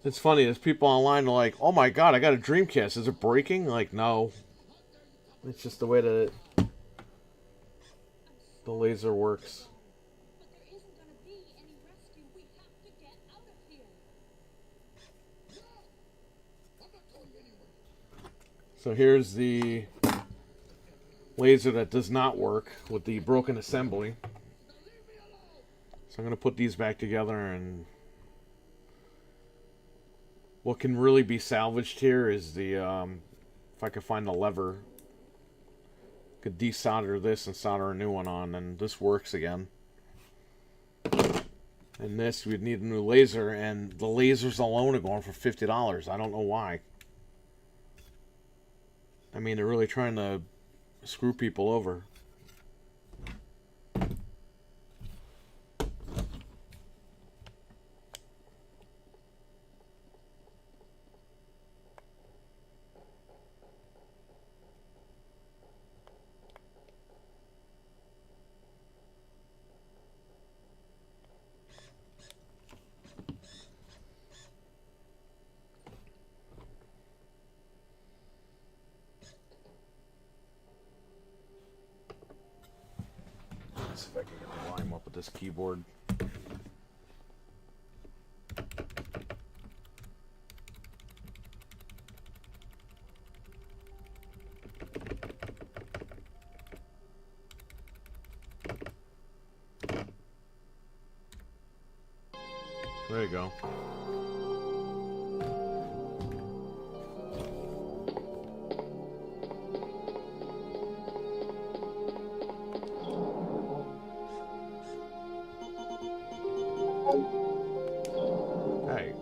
It's funny, there's people online who are like, oh my god, I got a Dreamcast. Is it breaking? Like, no. It's just the way that the laser works. But there isn't gonna be So here's the laser that does not work with the broken assembly. So I'm going to put these back together, and what can really be salvaged here is the, if I could find the lever, could desolder this and solder a new one on, and this works again. And this, we'd need a new laser, and the lasers alone are going for $50. I don't know why. I mean, they're really trying to screw people over. Let's see if I can get the volume up with this keyboard. There you go. Hey.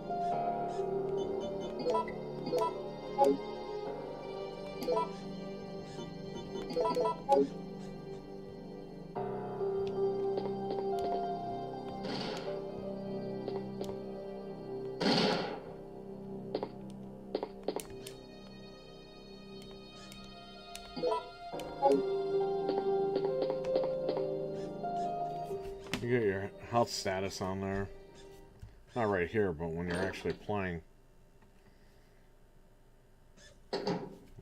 You get your health status on there. Not right here, but when you're actually playing. There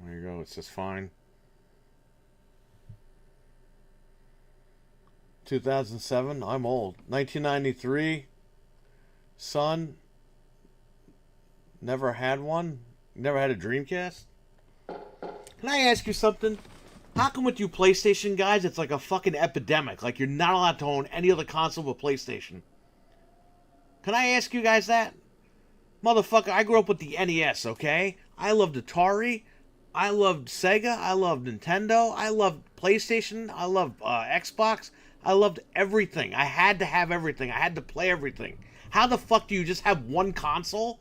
you go, it says fine. 2007, I'm old. 1993, son, never had one? Never had a Dreamcast? Can I ask you something? How come with you PlayStation guys, it's like a fucking epidemic? Like you're not allowed to own any other console but PlayStation. Can I ask you guys that? Motherfucker, I grew up with the NES, okay? I loved Atari. I loved Sega. I loved Nintendo. I loved PlayStation. I loved Xbox. I loved everything. I had to have everything. I had to play everything. How the fuck do you just have one console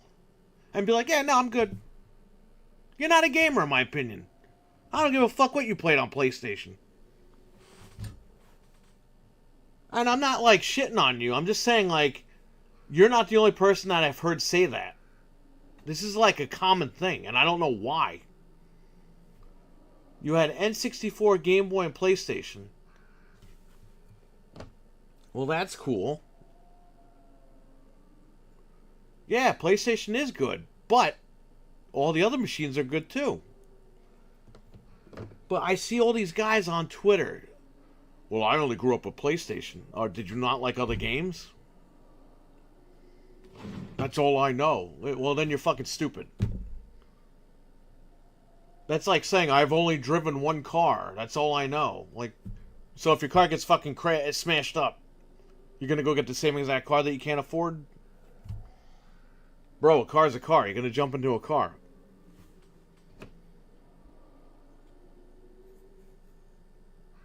and be like, yeah, no, I'm good? You're not a gamer, in my opinion. I don't give a fuck what you played on PlayStation. And I'm not, like, shitting on you. I'm just saying, like, you're not the only person that I've heard say that. This is, like, a common thing, and I don't know why. You had N64, Game Boy, and PlayStation. Well, that's cool. Yeah, PlayStation is good, but all the other machines are good, too. But I see all these guys on Twitter. Well, I only grew up with PlayStation. Or did you not like other games? That's all I know. Well, then you're fucking stupid. That's like saying, I've only driven one car. That's all I know. Like, so if your car gets fucking smashed up, you're gonna go get the same exact car that you can't afford? Bro, a car's a car. You're gonna jump into a car.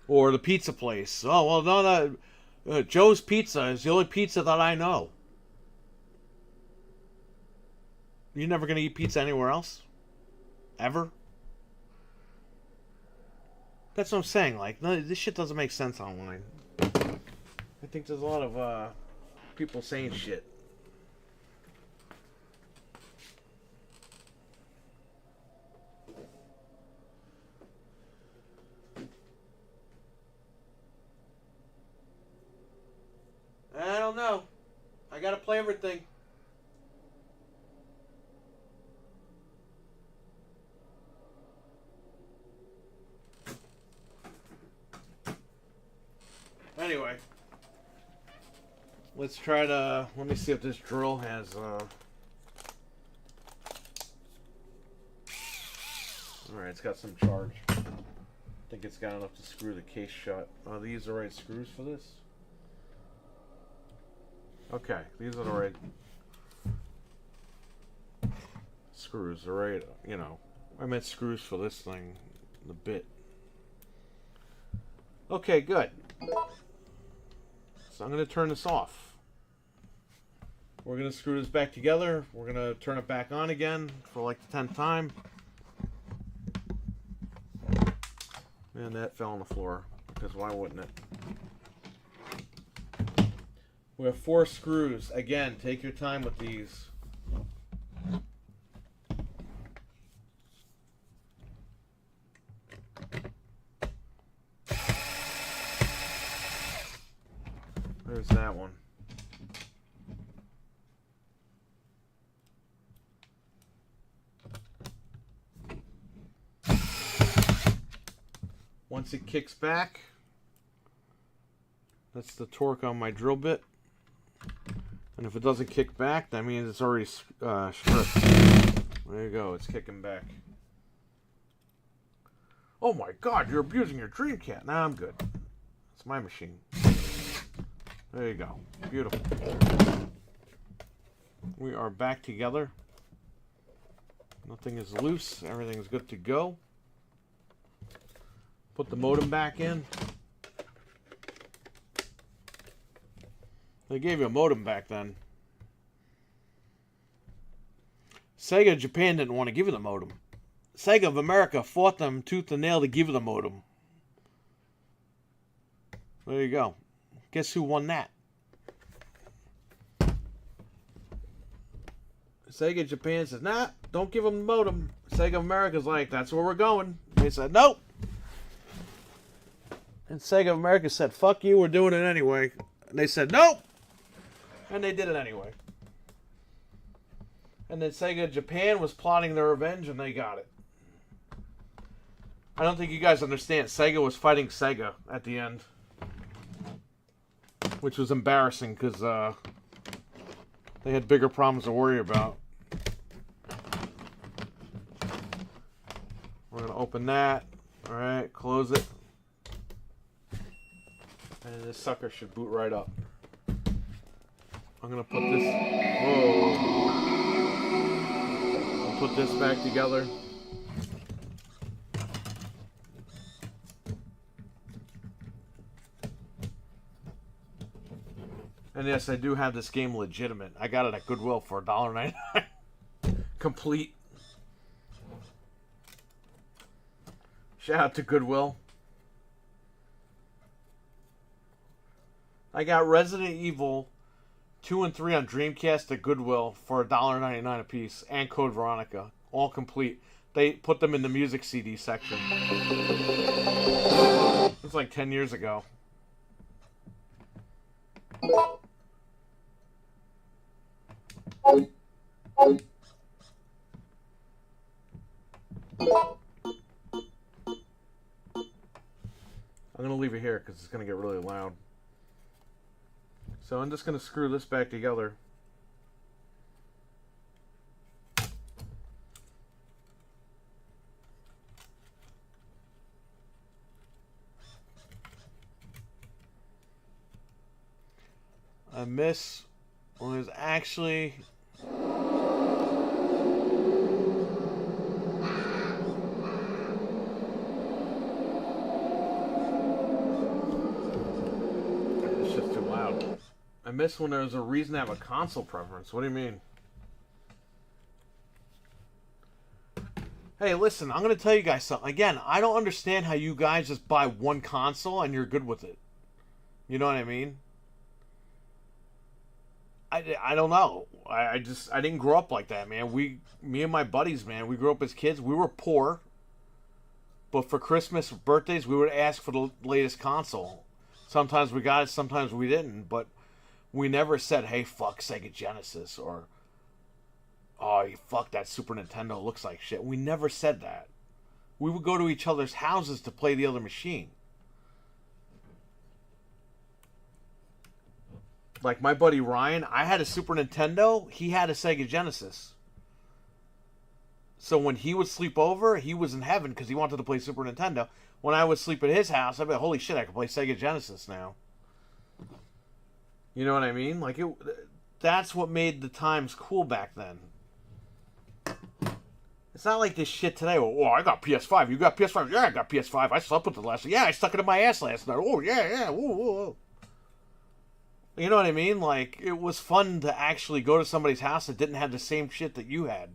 Or the pizza place. Oh, well, no. Joe's Pizza is the only pizza that I know. You're never going to eat pizza anywhere else? Ever? That's what I'm saying. Like, no, this shit doesn't make sense online. I think there's a lot of people saying shit. I don't know. I gotta play everything. Anyway. Let's try to... Let me see if this drill has... Alright, Alright, it's got some charge. I think it's got enough to screw the case shut. Are these the right screws for this? Okay, these are the right screws. The right, you know. I meant screws for this thing. The bit. Okay, good. So I'm going to turn this off. We're going to screw this back together. We're going to turn it back on again for like the 10th time. And that fell on the floor, because why wouldn't it? We have 4 screws. Again, take your time with these. There's that one. Once it kicks back, that's the torque on my drill bit. And if it doesn't kick back, that means it's already stripped. There you go, it's kicking back. Oh my God, you're abusing your Dreamcast. Nah, I'm good. It's my machine. There you go. Beautiful. We are back together. Nothing is loose. Everything is good to go. Put the modem back in. They gave you a modem back then. Sega Japan didn't want to give you the modem. Sega of America fought them tooth and nail to give you the modem. There you go. Guess who won that? Sega Japan says, nah, don't give them the modem. Sega America's like, that's where we're going. They said, nope. And Sega America said, fuck you, we're doing it anyway. And they said, nope. And they did it anyway. And then Sega Japan was plotting their revenge, and they got it. I don't think you guys understand. Sega was fighting Sega at the end. Which was embarrassing, because they had bigger problems to worry about. We're going to open that. Alright, close it. And this sucker should boot right up. I'm going to put this... Whoa. I'll put this back together. And yes, I do have this game legitimate. I got it at Goodwill for $1.99. Complete. Shout out to Goodwill. I got Resident Evil 2 and 3 on Dreamcast at Goodwill for $1.99 a piece, and Code Veronica, all complete. They put them in the music CD section. It's like 10 years ago. I'm going to leave it here because it's going to get really loud. So I'm just going to screw this back together. I miss was actually... It's just too loud. I miss when there was a reason to have a console preference. What do you mean? Hey, listen, I'm going to tell you guys something. Again, I don't understand how you guys just buy one console and you're good with it. You know what I mean? I don't know. I didn't grow up like that, man. Me and my buddies, man, we grew up as kids. We were poor. But for Christmas, birthdays, we would ask for the latest console. Sometimes we got it, sometimes we didn't. But we never said, hey, fuck Sega Genesis, or, oh, fuck that Super Nintendo, looks like shit. We never said that. We would go to each other's houses to play the other machine. Like my buddy Ryan, I had a Super Nintendo, he had a Sega Genesis. So when he would sleep over, he was in heaven because he wanted to play Super Nintendo. When I would sleep at his house, I'd be like, holy shit, I can play Sega Genesis now. You know what I mean? Like, that's what made the times cool back then. It's not like this shit today. Oh, I got PS5. You got PS5? Yeah, I got PS5. I slept with it last night. Yeah, I stuck it in my ass last night. Oh, yeah. Woo, woo, woo. You know what I mean? Like, it was fun to actually go to somebody's house that didn't have the same shit that you had.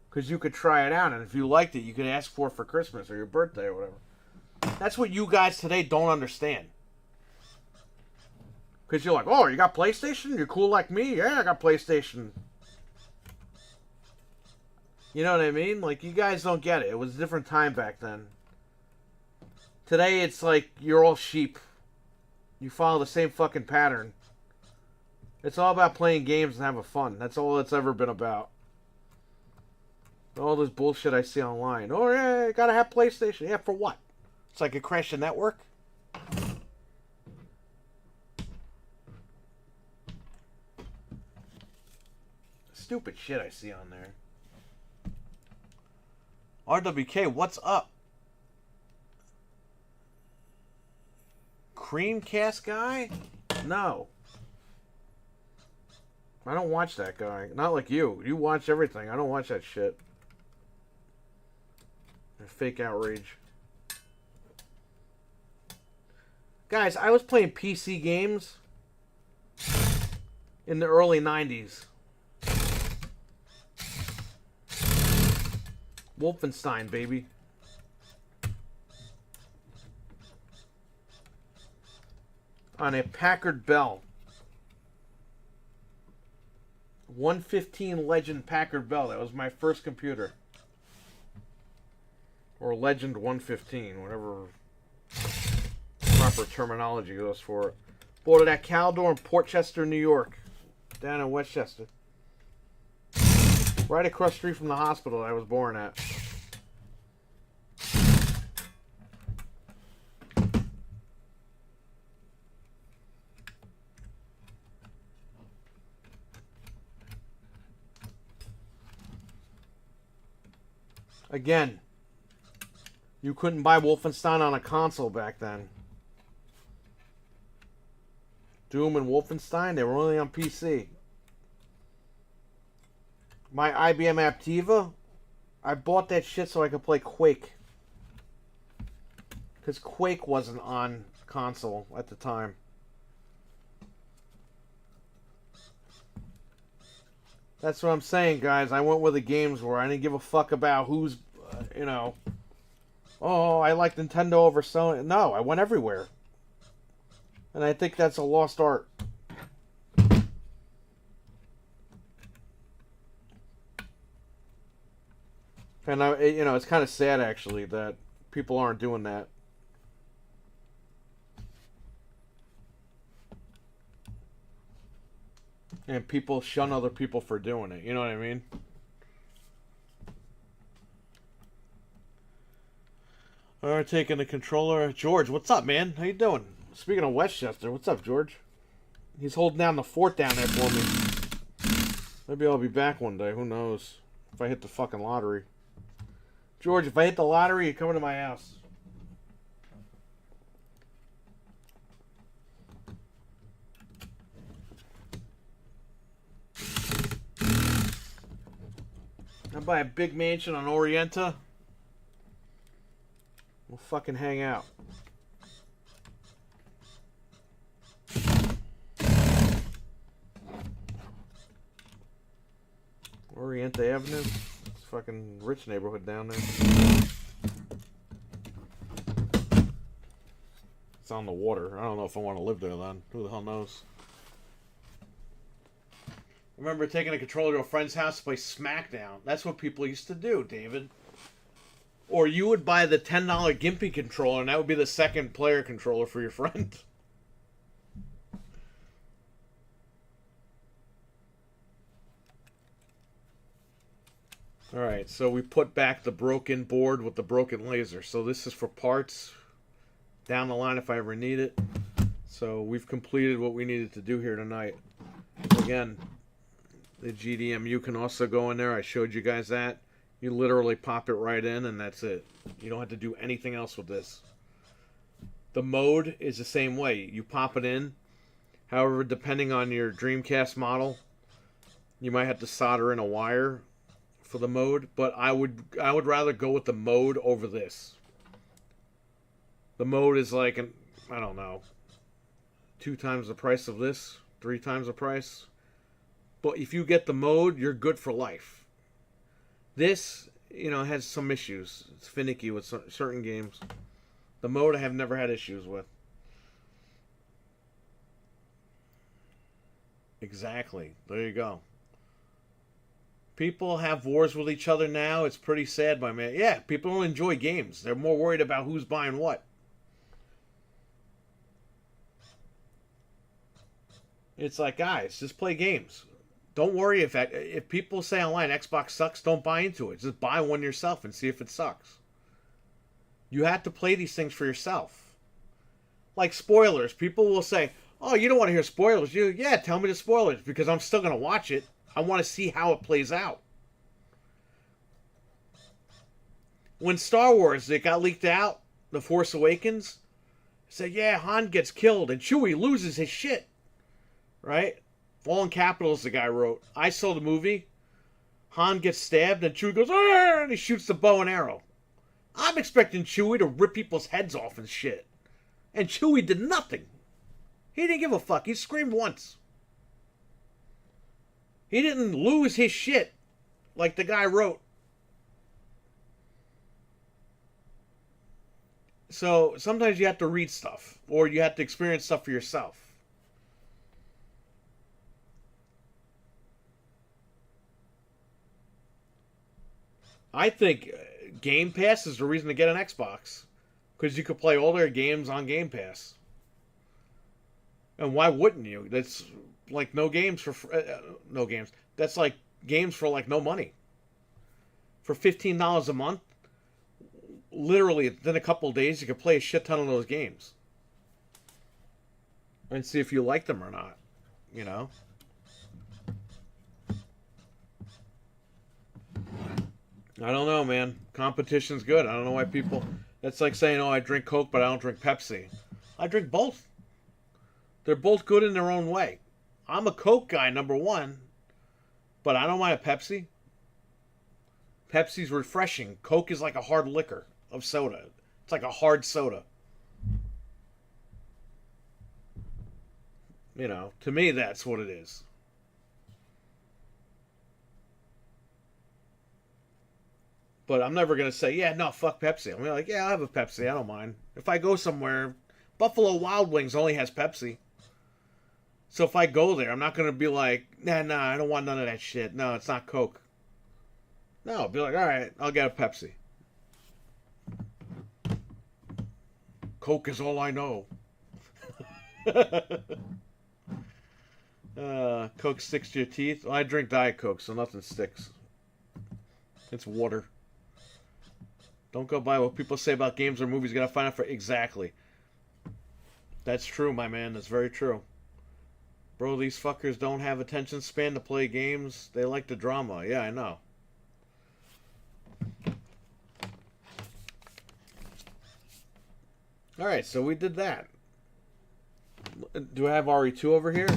Because you could try it out, and if you liked it, you could ask for it for Christmas or your birthday or whatever. That's what you guys today don't understand. Because you're like, oh, you got PlayStation? You're cool like me? Yeah, I got PlayStation. You know what I mean? Like, you guys don't get it. It was a different time back then. Today, it's like you're all sheep. You follow the same fucking pattern. It's all about playing games and having fun. That's all it's ever been about. All this bullshit I see online. Oh, yeah, you gotta have PlayStation. Yeah, for what? It's like it crashed the network? Stupid shit I see on there. RWK, what's up? Creamcast guy? No. I don't watch that guy. Not like you. You watch everything. I don't watch that shit. Fake outrage. Guys, I was playing PC games in the early 90s. Wolfenstein, baby. On a Packard Bell. 115 Legend Packard Bell. That was my first computer. Or Legend 115, whatever proper terminology goes for it. Bought it at Caldor in Portchester, New York. Down in Westchester. Right across the street from the hospital I was born at. Again, you couldn't buy Wolfenstein on a console back then. Doom and Wolfenstein, they were only on PC. My IBM Aptiva, I bought that shit so I could play Quake. Because Quake wasn't on console at the time. That's what I'm saying, guys. I went where the games were. I didn't give a fuck about who's, you know... Oh, I like Nintendo over Sony. No, I went everywhere. And I think that's a lost art. And, you know, it's kind of sad, actually, that people aren't doing that. And people shun other people for doing it. You know what I mean? Alright, taking the controller. George, what's up, man? How you doing? Speaking of Westchester, what's up, George? He's holding down the fort down there for me. Maybe I'll be back one day. Who knows? If I hit the fucking lottery. George, if I hit the lottery, you're coming to my house. I'll buy a big mansion on Orienta. We'll fucking hang out. Orienta Avenue. It's a fucking rich neighborhood down there. It's on the water. I don't know if I want to live there then. Who the hell knows? I remember taking a controller to a friend's house to play SmackDown. That's what people used to do, David. Or you would buy the $10 Gimpy controller, and that would be the second player controller for your friend. Alright, so we put back the broken board with the broken laser. So this is for parts down the line if I ever need it. So we've completed what we needed to do here tonight. Again, the GDEMU can also go in there. I showed you guys that. You literally pop it right in and that's it. You don't have to do anything else with this. The mode is the same way. You pop it in. However, depending on your Dreamcast model, you might have to solder in a wire for the mode, but I would rather go with the mode over this. The mode is like I don't know, 2 times the price of this, 3 times the price. But if you get the mode, you're good for life. This, has some issues. It's finicky with certain games. The mode I have never had issues with. Exactly. There you go. People have wars with each other now. It's pretty sad, my man. Yeah, people don't enjoy games. They're more worried about who's buying what. It's like, guys, just play games. Don't worry if people say online Xbox sucks, don't buy into it. Just buy one yourself and see if it sucks. You have to play these things for yourself. Like spoilers. People will say, oh, you don't want to hear spoilers. Yeah, tell me the spoilers because I'm still going to watch it. I want to see how it plays out. When Star Wars, it got leaked out, The Force Awakens, said, yeah, Han gets killed and Chewie loses his shit. Right? All in capitals, the guy wrote. I saw the movie. Han gets stabbed and Chewie goes, Arr! And he shoots the bow and arrow. I'm expecting Chewie to rip people's heads off and shit. And Chewie did nothing. He didn't give a fuck. He screamed once. He didn't lose his shit like the guy wrote. So sometimes you have to read stuff or you have to experience stuff for yourself. I think Game Pass is the reason to get an Xbox. Because you could play all their games on Game Pass. And why wouldn't you? That's like no games for... no games. That's like games for like no money. For $15 a month, literally, within a couple of days, you could play a shit ton of those games. And see if you like them or not. I don't know, man. Competition's good. I don't know why people... That's like saying, oh, I drink Coke, but I don't drink Pepsi. I drink both. They're both good in their own way. I'm a Coke guy, number one. But I don't mind a Pepsi. Pepsi's refreshing. Coke is like a hard liquor of soda. It's like a hard soda. To me, that's what it is. But I'm never going to say, yeah, no, fuck Pepsi. I'm like, yeah, I'll have a Pepsi. I don't mind. If I go somewhere, Buffalo Wild Wings only has Pepsi. So if I go there, I'm not going to be like, nah, I don't want none of that shit. No, it's not Coke. No, I'll be like, all right, I'll get a Pepsi. Coke is all I know. Coke sticks to your teeth. Well, I drink Diet Coke, so nothing sticks. It's water. Don't go by what people say about games or movies. You gotta find out for exactly. That's true, my man. That's very true. Bro, these fuckers don't have attention span to play games. They like the drama. Yeah, I know. Alright, so we did that. Do I have RE2 over here?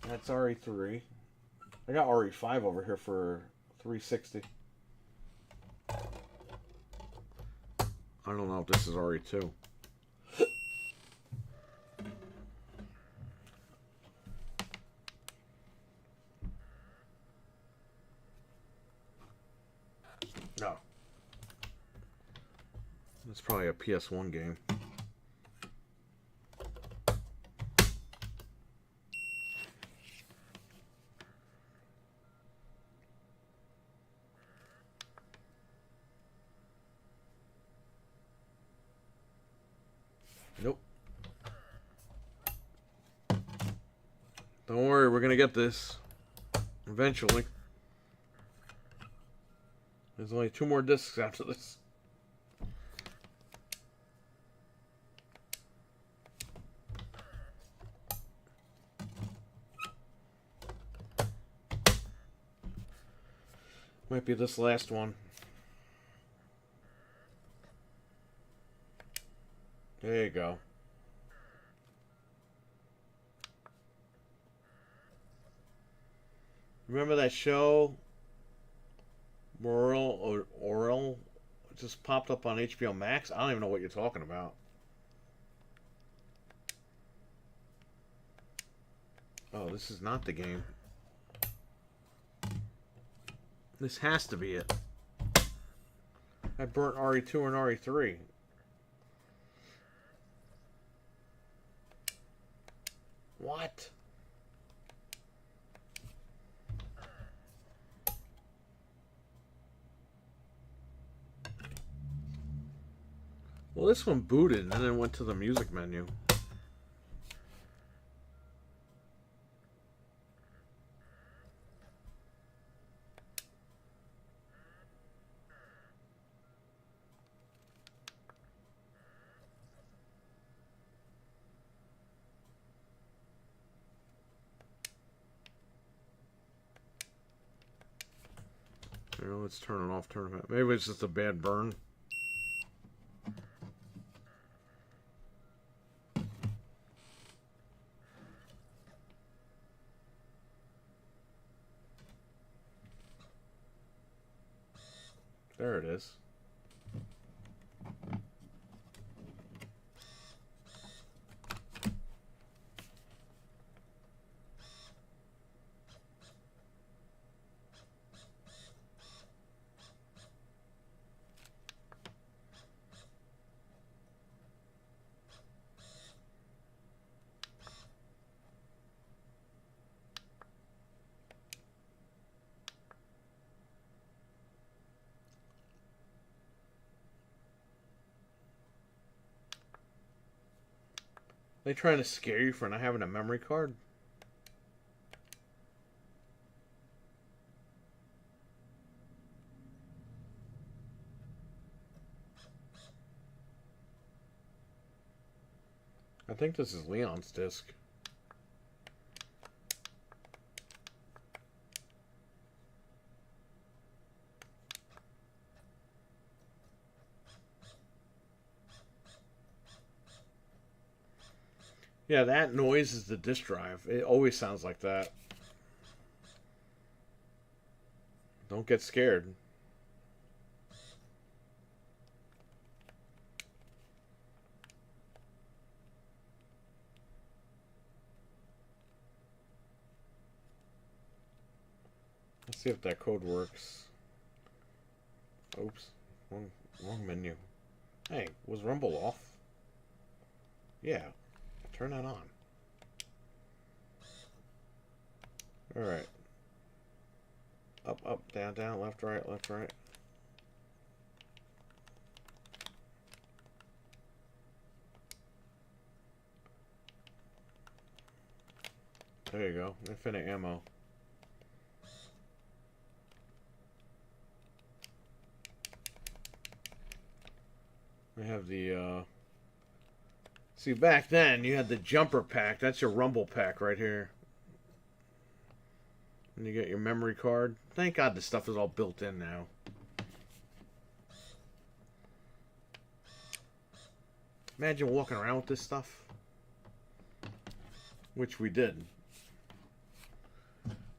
That's RE3. I got RE5 over here for 360. I don't know if this is RE2. No. It's probably a PS1 game. Nope. Don't worry, we're gonna get this eventually. There's only 2 more discs after this. Might be this last one. There you go. Remember that show? Oral? It just popped up on HBO Max? I don't even know what you're talking about. Oh, this is not the game. This has to be it. I burnt RE2 and RE3. What? Well, this one booted and then went to the music menu. Here, let's turn it off, turn it back. Maybe it's just a bad burn. There it is. They trying to scare you for not having a memory card? I think this is Leon's disc. Yeah, that noise is the disk drive. It always sounds like that. Don't get scared. Let's see if that code works. Oops. Wrong menu. Hey, was Rumble off? Yeah. Turn that on. Alright. Up, up, down, down, left, right, left, right. There you go. Infinite ammo. We have the, see, back then, you had the jumper pack. That's your rumble pack right here. And you get your memory card. Thank God this stuff is all built in now. Imagine walking around with this stuff. Which we did.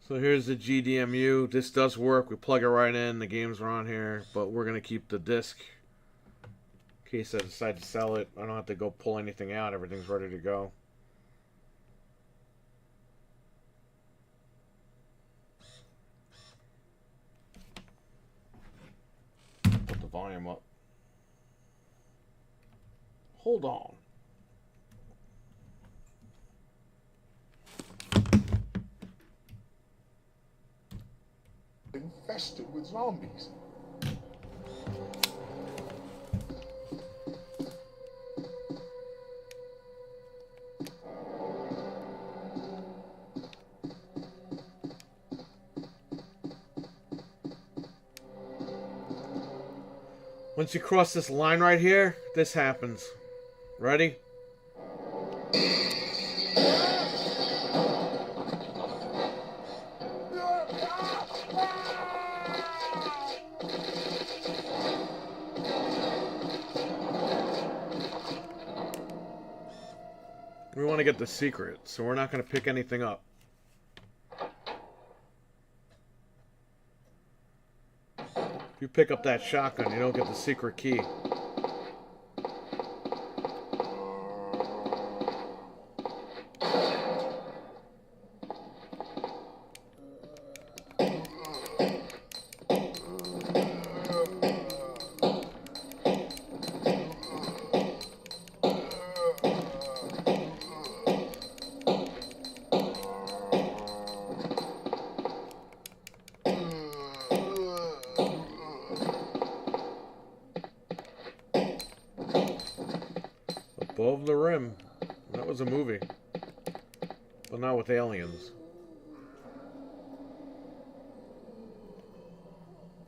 So here's the GDEMU. This does work. We plug it right in. The games are on here. But we're going to keep the disc. In case I decide to sell it, I don't have to go pull anything out. Everything's ready to go. Put the volume up. Hold on. Infested with zombies. Once you cross this line right here, this happens. Ready? We want to get the secret, so we're not going to pick anything up. If you pick up that shotgun, you don't get the secret key. Above the Rim. That was a movie. But not with aliens.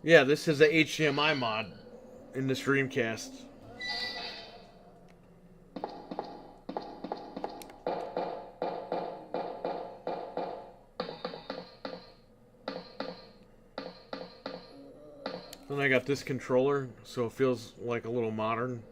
Yeah, this is a HDMI mod in this Dreamcast. Then I got this controller, so it feels like a little modern.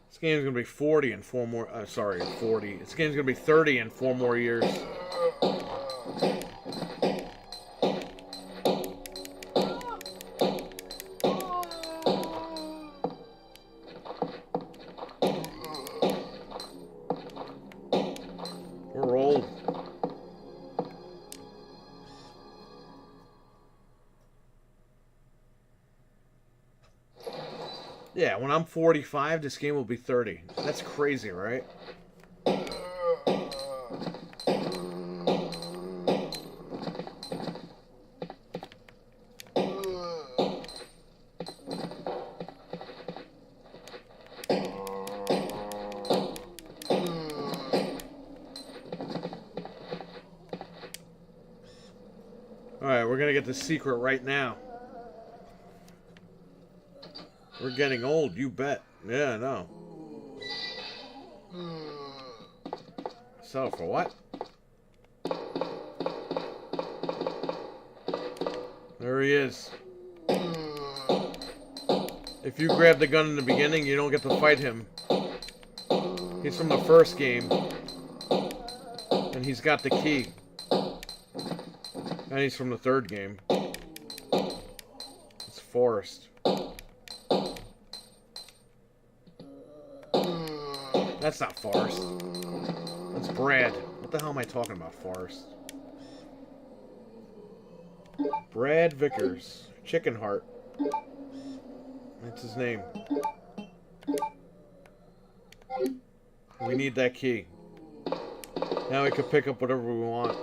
This game's gonna be 40 in 4 more. Sorry, 40. This game's gonna be 30 in 4 more years. We're old. Yeah, when I'm 45, this game will be 30. That's crazy, right? Alright, we're gonna get the secret right now. We're getting old, you bet. Yeah, I know. So, for what? There he is. If you grab the gun in the beginning, you don't get to fight him. He's from the first game. And he's got the key. And he's from the third game. It's Forrest. That's not Forrest. That's Brad. What the hell am I talking about, Forrest? Brad Vickers. Chicken Heart. That's his name. We need that key. Now we can pick up whatever we want.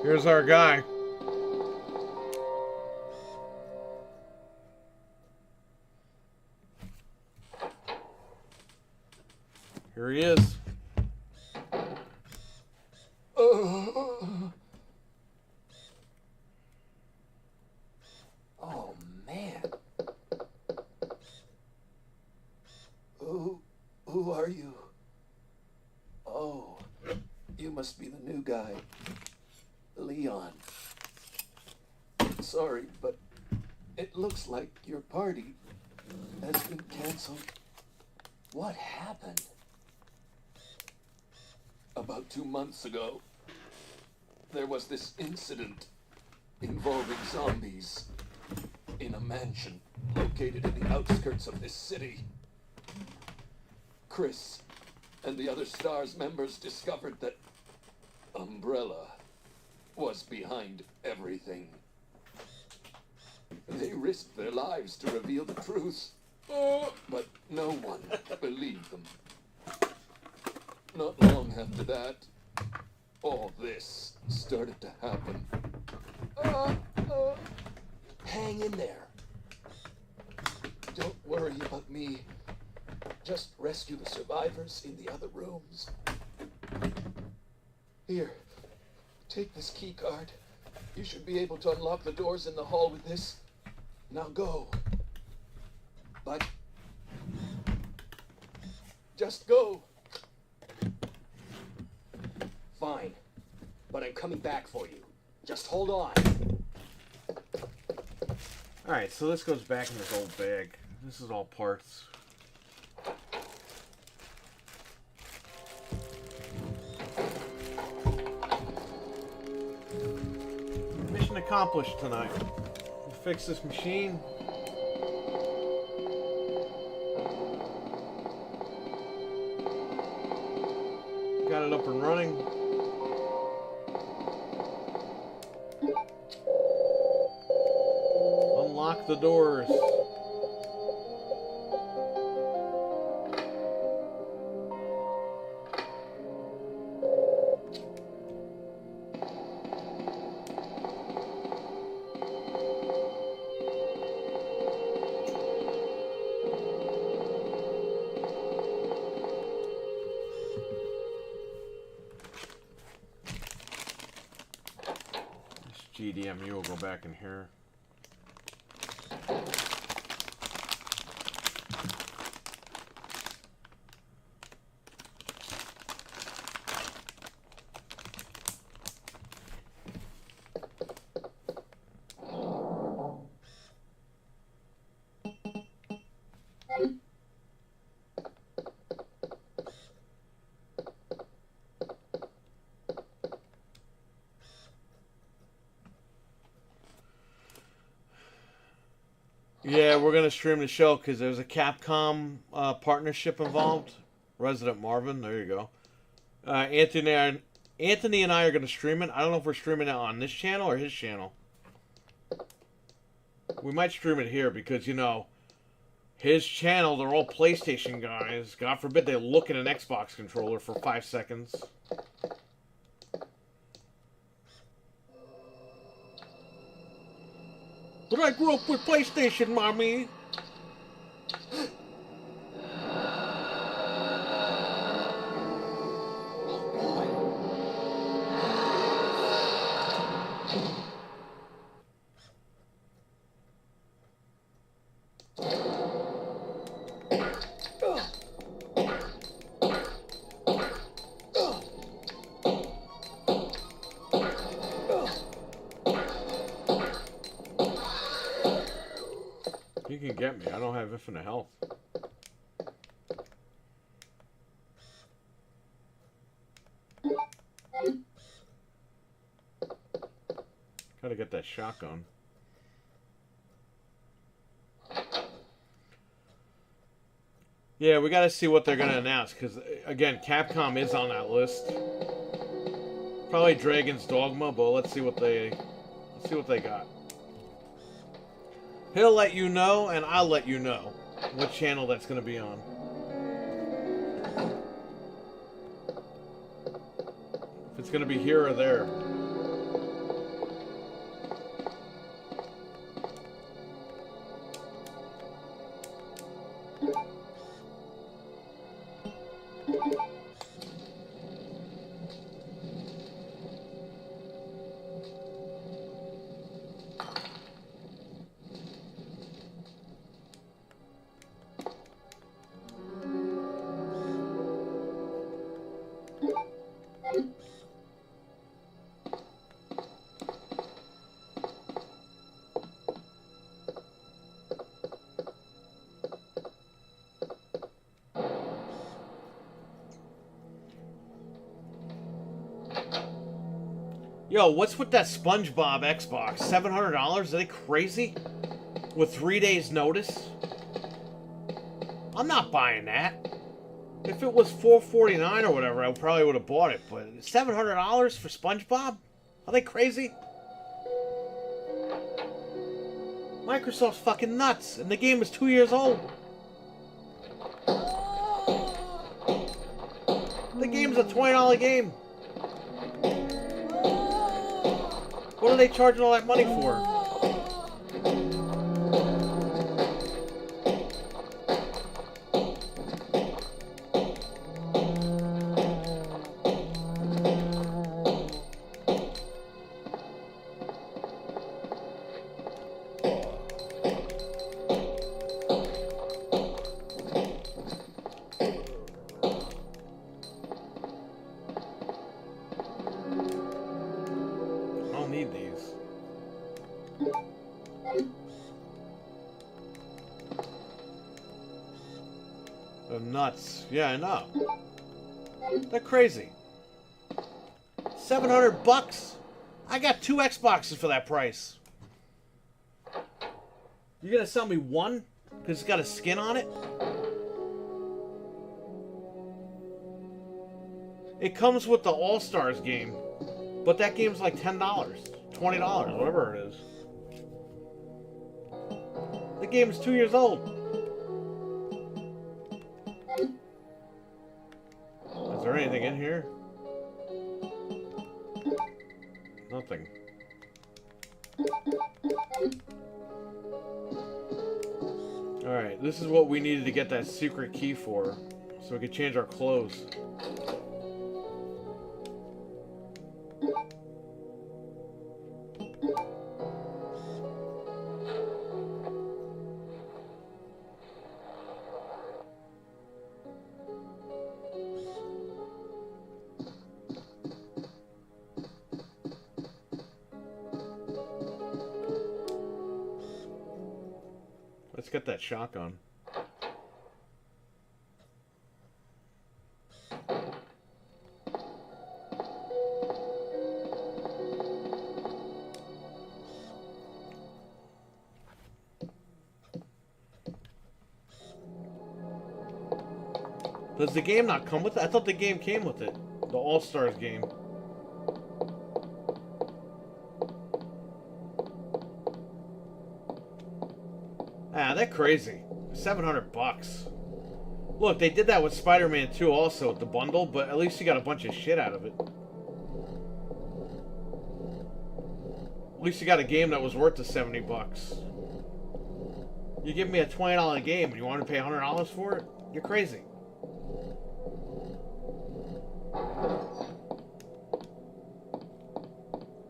Here's our guy. Here he is. Oh, man. Who are you? Oh, you must be the new guy. Leon. Sorry, but It looks like your party has been canceled. What happened? About 2 months ago, there was this incident involving zombies in a mansion located in the outskirts of this city. Chris and the other STARS members discovered that Umbrella was behind everything. They risked their lives to reveal the truth, but no one believed them. Not long after that, all this started to happen. Hang in there. Don't worry about me. Just rescue the survivors in the other rooms. Here, take this key card. You should be able to unlock the doors in the hall with this. Now go. But just go. Fine. But I'm coming back for you. Just hold on. Alright, so this goes back in this old bag. This is all parts. Mission accomplished tonight. We'll fix this machine. Got it up and running. Unlock the doors. GDEMU will go back in here. Yeah, we're going to stream the show because there's a Capcom partnership involved. Resident Marvin, there you go. Anthony and I are going to stream it. I don't know if we're streaming it on this channel or his channel. We might stream it here because, you know, his channel, they're all PlayStation guys. God forbid they look at an Xbox controller for 5 seconds. But I grew up with PlayStation, Mommy. You can get me. I don't have infinite health. Gotta get that shotgun. Yeah, we gotta see what they're gonna announce, because, again, Capcom is on that list. Probably Dragon's Dogma, but let's see what they got. He'll let you know, and I'll let you know what channel that's going to be on. If it's going to be here or there. Yo, what's with that SpongeBob Xbox? $700? Are they crazy? With 3 days notice? I'm not buying that. If it was $449 or whatever, I probably would have bought it. But $700 for SpongeBob? Are they crazy? Microsoft's fucking nuts, and the game is 2 years old. The game's a $20 game. What are they charging all that money for? I don't need these. They're nuts. Yeah, I know. They're crazy. $700? I got 2 Xboxes for that price. You gonna sell me one? Because it's got a skin on it? It comes with the All-Stars game. But that game's like $10, $20, whatever it is. The game is 2 years old. Is there anything in here? Nothing. Alright, this is what we needed to get that secret key for. So we could change our clothes. Let's get that shotgun. Does the game not come with it? I thought the game came with it. The All-Stars game. Ah, they're crazy. $700. Look, they did that with Spider-Man 2 also with the bundle, but at least you got a bunch of shit out of it. At least you got a game that was worth the $70. You give me a $20 game and you want to pay $100 for it? You're crazy.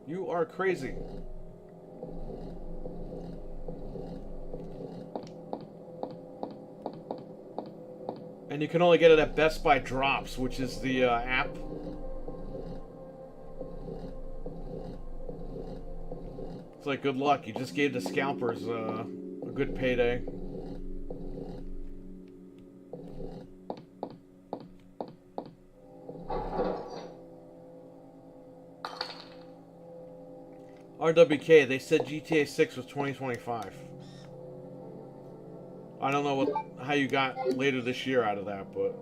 You are crazy. And you can only get it at Best Buy Drops, which is the app. It's like, good luck. You just gave the scalpers a good payday. RWK, they said GTA 6 was 2025. I don't know how you got later this year out of that, but...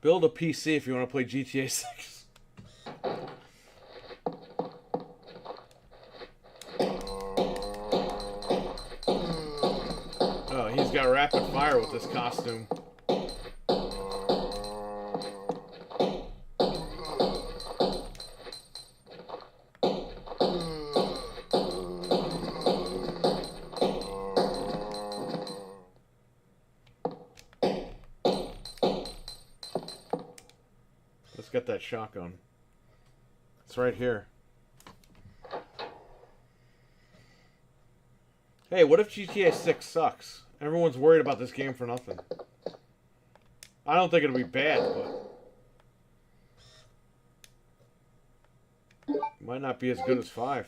Build a PC if you want to play GTA 6. Oh, he's got rapid fire with this costume. Let's get that shotgun. It's right here. Hey, what if GTA 6 sucks? Everyone's worried about this game for nothing. I don't think it'll be bad, but... it might not be as good as 5.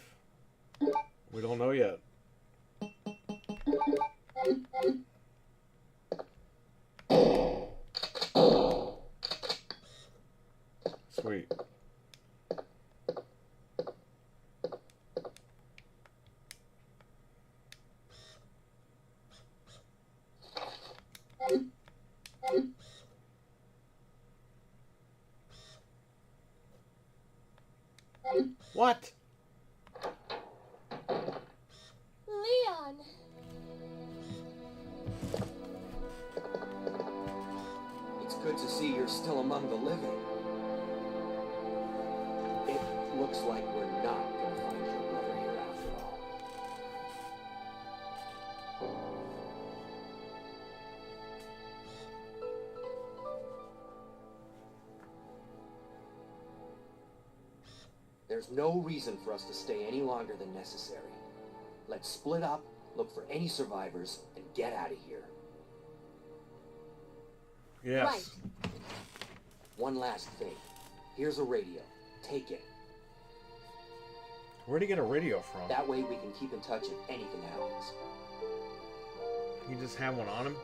We don't know yet. What? Leon! It's good to see you're still among the living. It looks like we're not gonna find your brother here after all. There's no reason for us to stay any longer than necessary. Let's split up, look for any survivors, and get out of here. Yes. Right. One last thing. Here's a radio. Take it. Where'd he get a radio from? That way we can keep in touch if anything happens. He just have one on him?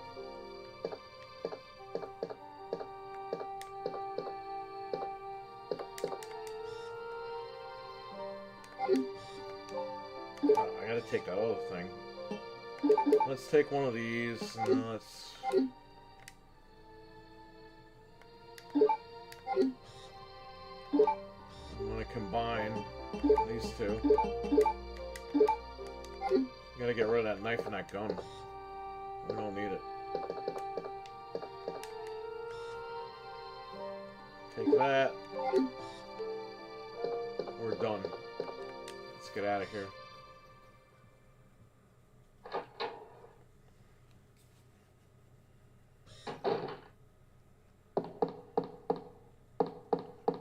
Oh, I gotta take that other thing. Let's take one of these. And let's... I'm gonna combine these two. Gotta get rid of that knife and that gun. We don't need it. Take that. We're done. Let's get out of here.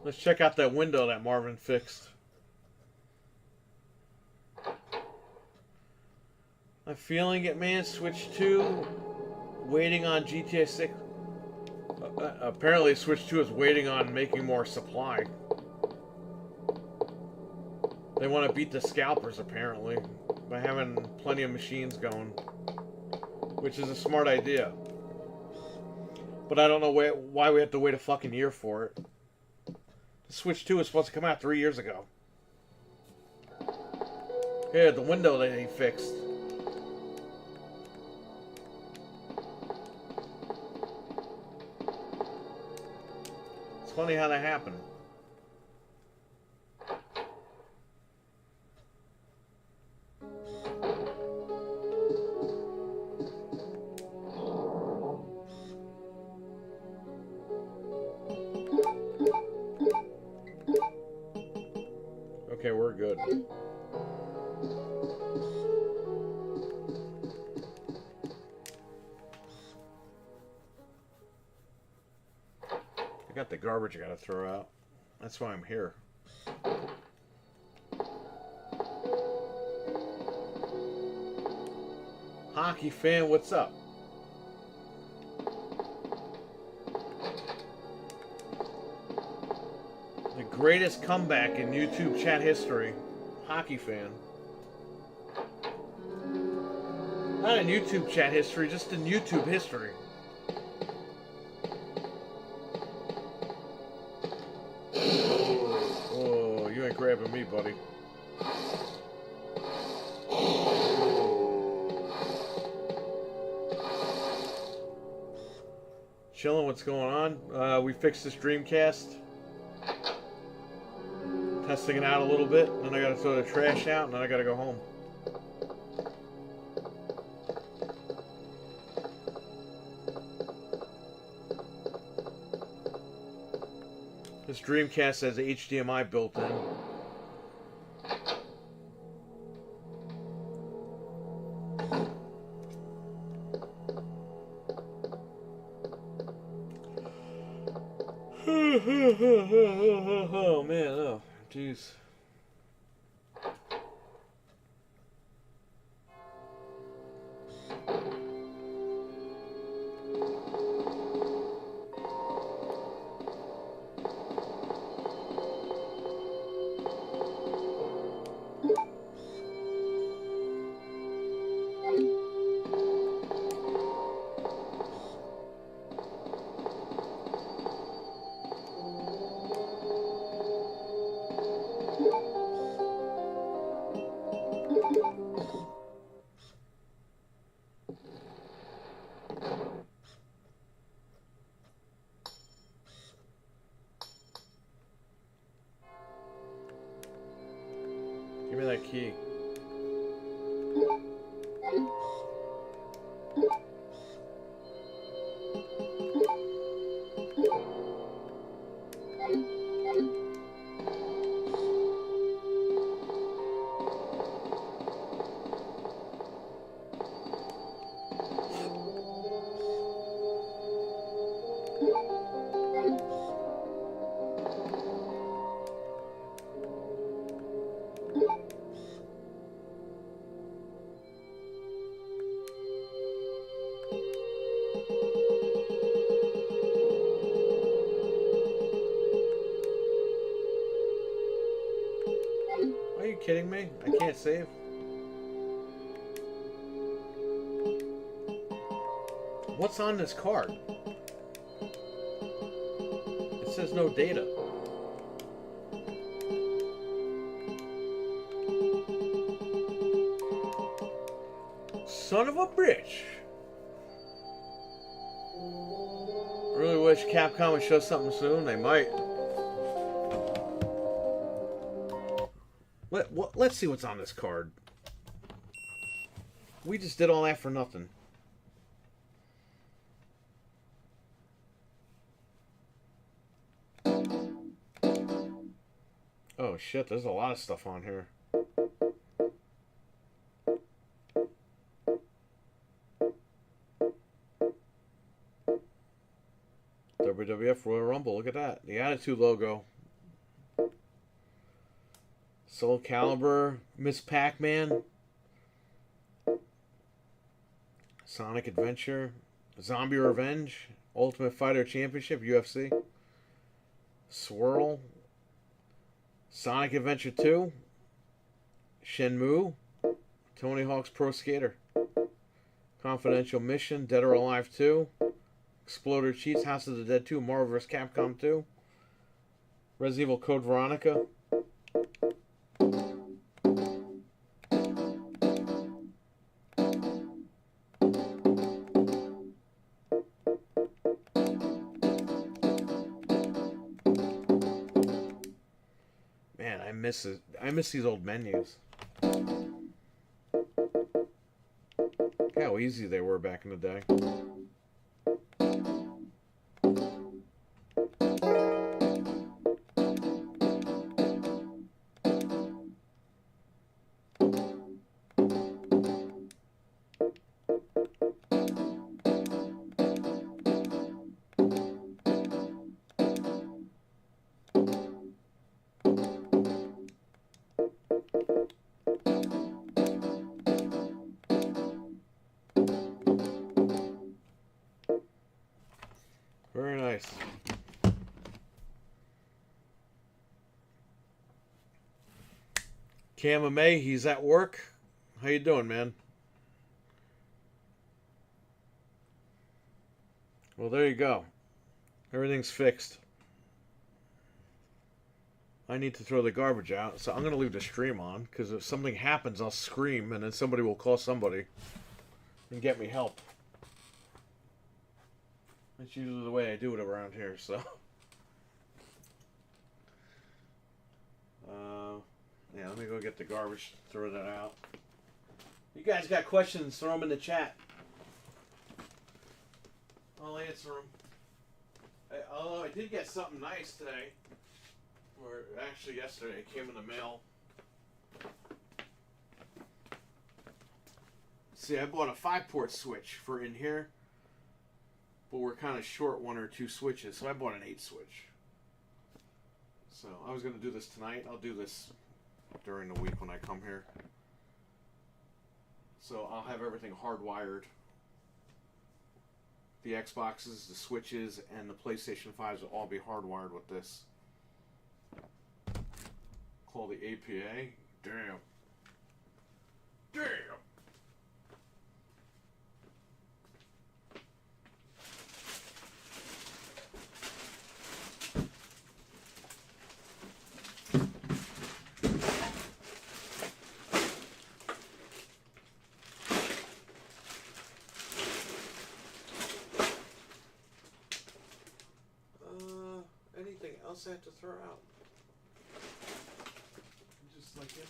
Let's check out that window that Marvin fixed. I'm feeling it, man. Switch 2. Waiting on GTA 6. Apparently Switch 2 is waiting on making more supply. They want to beat the scalpers, apparently, by having plenty of machines going. Which is a smart idea. But I don't know why we have to wait a fucking year for it. Switch 2 was supposed to come out 3 years ago. Yeah, the window that he fixed. It's funny how that happened. Okay, we're good. I got the garbage I gotta throw out. That's why I'm here. Hockey fan, what's up? The greatest comeback in YouTube chat history. Hockey fan. Not in YouTube chat history, just in YouTube history. Oh, you ain't grabbing me, buddy. Chilling, what's going on? We fixed this Dreamcast. Testing it out a little bit, then I gotta throw the trash out, and then I gotta go home. This Dreamcast has HDMI built in. Oh man, oh jeez. key. Are you kidding me? I can't save. What's on this card? It says no data. Son of a bitch. Really wish Capcom would show something soon. They might. Let's see what's on this card. We just did all that for nothing. Oh shit, there's a lot of stuff on here. WWF Royal Rumble, look at that. The Attitude logo. Soul Calibur, Miss Pac-Man, Sonic Adventure, Zombie Revenge, Ultimate Fighter Championship, UFC, Swirl, Sonic Adventure 2, Shenmue, Tony Hawk's Pro Skater, Confidential Mission, Dead or Alive 2, Exploder Cheats, House of the Dead 2, Marvel vs. Capcom 2, Resident Evil Code Veronica, man, I miss these old menus. Look how easy they were back in the day. Very nice. KMMA, he's at work. How you doing, man? Well, there you go. Everything's fixed. I need to throw the garbage out, so I'm going to leave the stream on, because if something happens, I'll scream, and then somebody will call somebody and get me help. That's usually the way I do it around here, so. Yeah, let me go get the garbage, throw that out. You guys got questions, throw them in the chat. I'll answer them. Although I did get something nice today. Or actually yesterday, it came in the mail. See, I bought a 5-port switch for in here. But we're kind of short 1 or 2 switches, so I bought an 8 switch. So I was going to do this tonight. I'll do this during the week when I come here. So I'll have everything hardwired. The Xboxes, the Switches, and the PlayStation 5s will all be hardwired with this. Call the APA. Damn. Damn. Anything else I have to throw out? Just like it.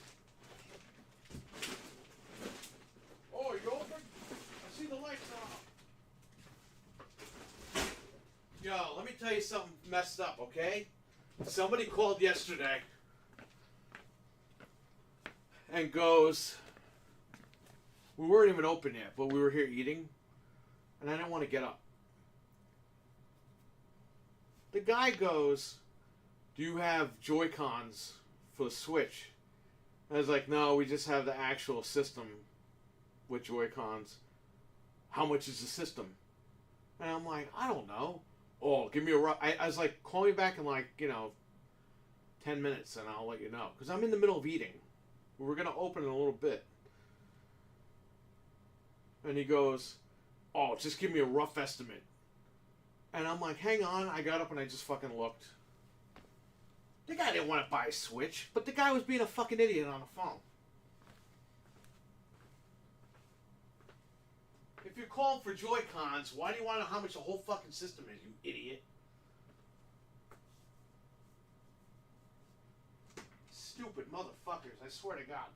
let me tell you something messed up, okay? Somebody called yesterday and goes, we weren't even open yet, but we were here eating, and I didn't want to get up. The guy goes, do you have Joy-Cons for the Switch? And I was like, no, we just have the actual system with Joy-Cons. How much is the system? And I'm like, I don't know. Oh, give me a rough... I was like, call me back in like, 10 minutes and I'll let you know. Because I'm in the middle of eating. We're going to open in a little bit. And he goes, oh, just give me a rough estimate. And I'm like, hang on. I got up and I just fucking looked. The guy didn't want to buy a Switch, but the guy was being a fucking idiot on the phone. If you're calling for Joy-Cons, why do you want to know how much the whole fucking system is, you idiot? Stupid motherfuckers, I swear to God.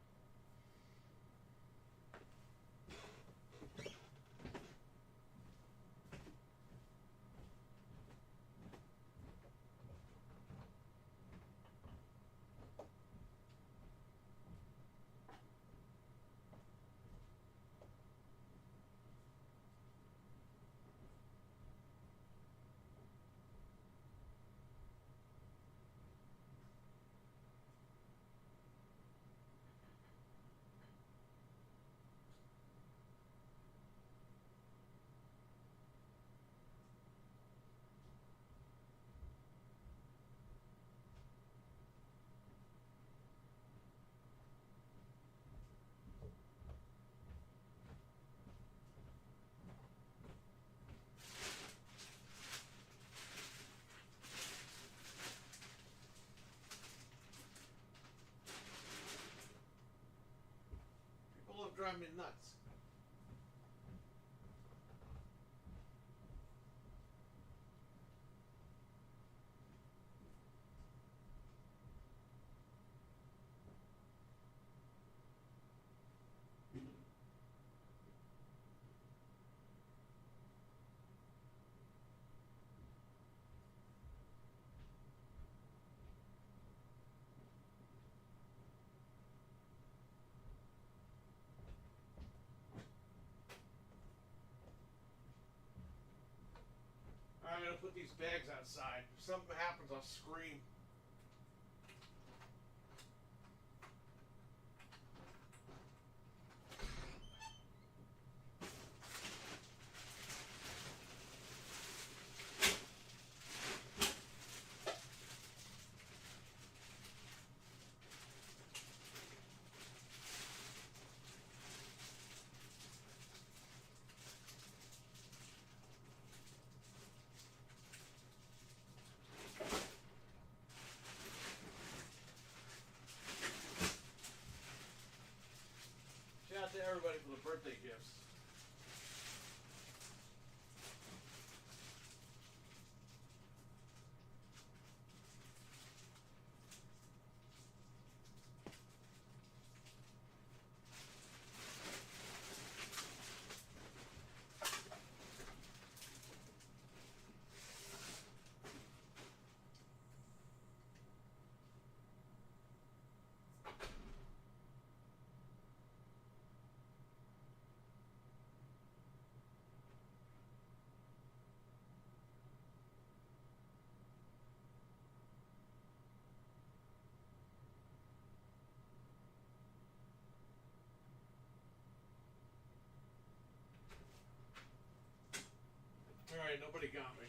People have driven me nuts. I'm gonna put these bags outside. If something happens, I'll scream. Shout out to everybody for the birthday gifts. Alright, nobody got me.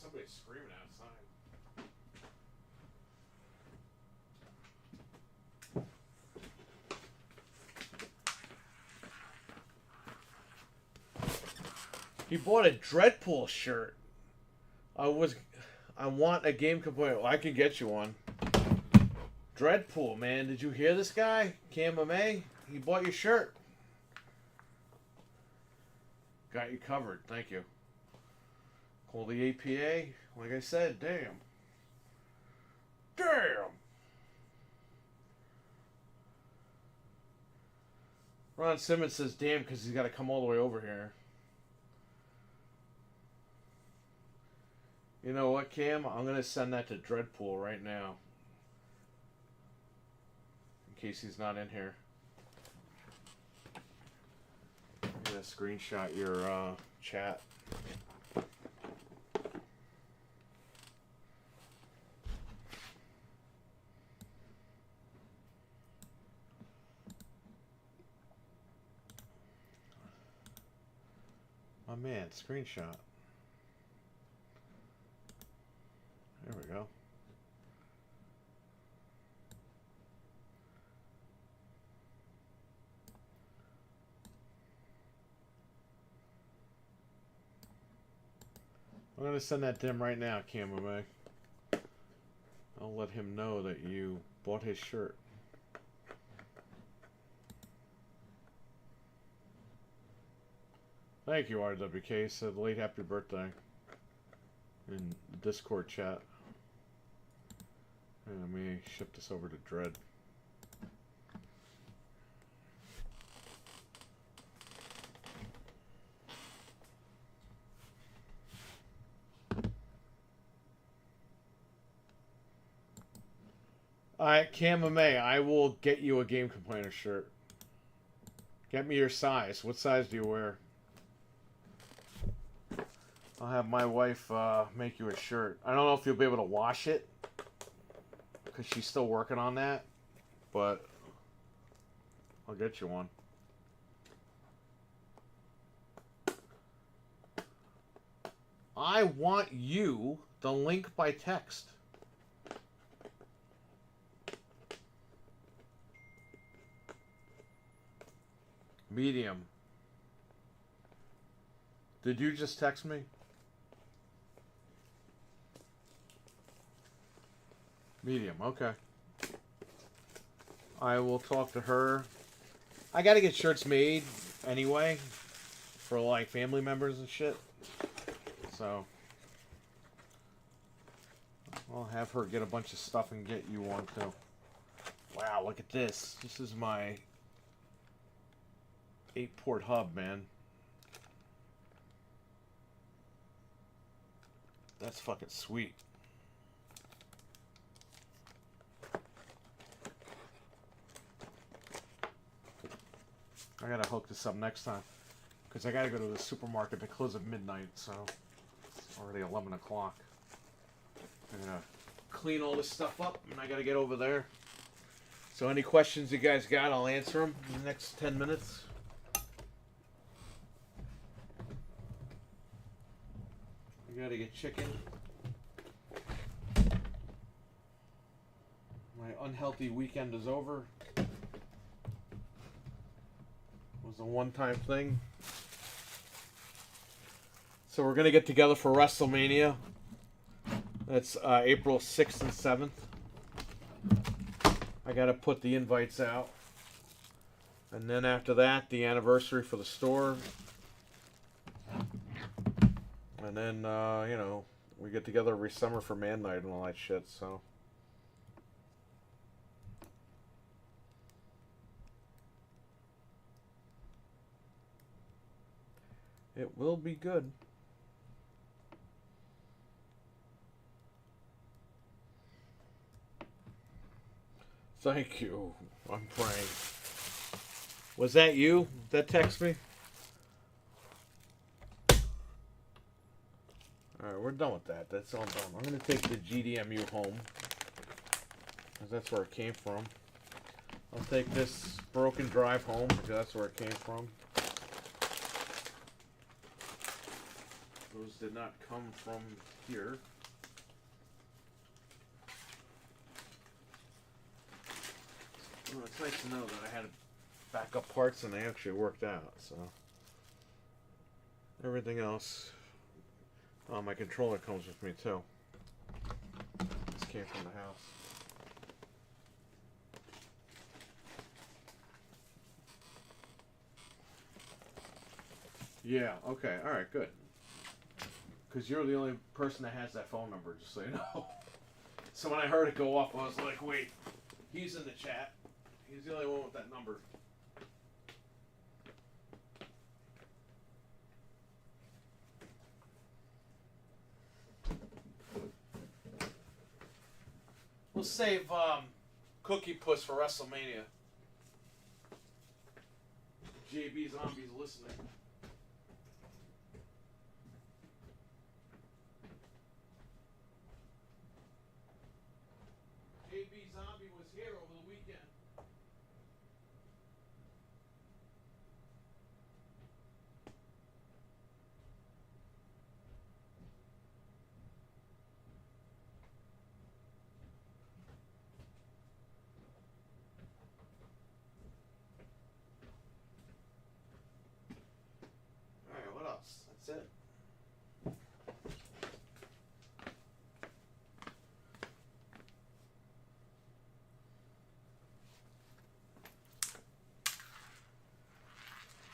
Somebody's screaming outside. He bought a Dreadpool shirt. I want a game component. Well, I could get you one. Dreadpool, man. Did you hear this guy? KMMA? He bought your shirt. Got you covered. Thank you. Call the APA. Like I said, damn. Damn! Ron Simmons says, damn, because he's got to come all the way over here. You know what, Cam? I'm going to send that to Dreadpool right now. In case he's not in here. I'm going to screenshot your chat. My man, screenshot. There we go. I'm going to send that to him right now, Cameraman. I'll let him know that you bought his shirt. Thank you, RWK. Said late happy birthday in Discord chat. And let me ship this over to Dread. Alright, KMMA, I will get you a Game Complainer shirt. Get me your size. What size do you wear? I'll have my wife make you a shirt. I don't know if you'll be able to wash it, because she's still working on that, but I'll get you one. I want you the link by text. Medium. Did you just text me? Medium, okay. I will talk to her. I gotta get shirts made anyway for like family members and shit. So I'll have her get a bunch of stuff and get you one too. Wow, look at this. This is my 8-port hub, man. That's fucking sweet. I gotta hook this up next time, because I gotta go to the supermarket. They close at midnight, so it's already 11 o'clock. I'm gonna clean all this stuff up, and I gotta get over there. So any questions you guys got, I'll answer them in the next 10 minutes. I gotta get chicken. My unhealthy weekend is over. Was a one-time thing. So we're gonna get together for WrestleMania. That's April 6th and 7th. I gotta put the invites out. And then after that, the anniversary for the store. And then, you know, we get together every summer for Man Night and all that shit, so. It will be good. Thank you. I'm praying. Was that you that texted me? Alright, we're done with that. That's all done. I'm going to take the GDEMU home, because that's where it came from. I'll take this broken drive home, because that's where it came from. Those did not come from here. Well, it's nice to know that I had backup parts and they actually worked out, so. Everything else. Oh, my controller comes with me too. This came from the house. Yeah, okay, alright, good. Because you're the only person that has that phone number, just so you know. So when I heard it go off, I was like, wait, he's in the chat. He's the only one with that number. We'll save Cookie Puss for WrestleMania. JB Zombie's listening. JB Zombie was here over the weekend. Alright, what else? That's it.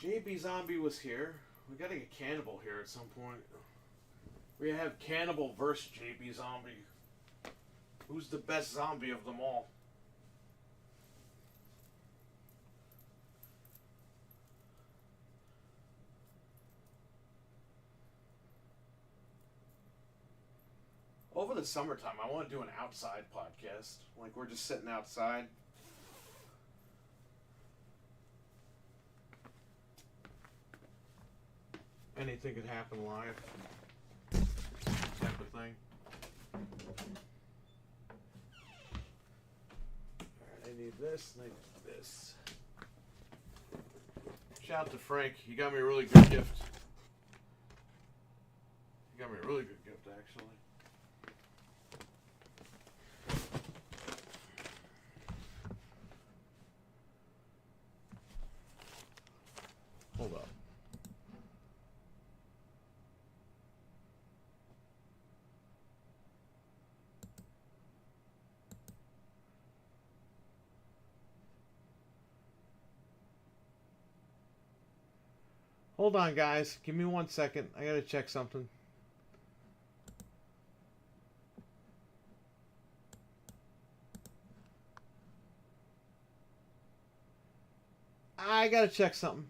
JB Zombie was here. We gotta get Cannibal here at some point. We have Cannibal versus JB Zombie. Who's the best zombie of them all? Over the summertime, I want to do an outside podcast. Like, we're just sitting outside. Anything could happen live. Type of thing. Alright, I need this, and I need this. Shout out to Frank. He got me a really good gift. He got me a really good gift, actually. Hold up. Hold on, guys. Give me 1 second. I gotta check something. I gotta check something.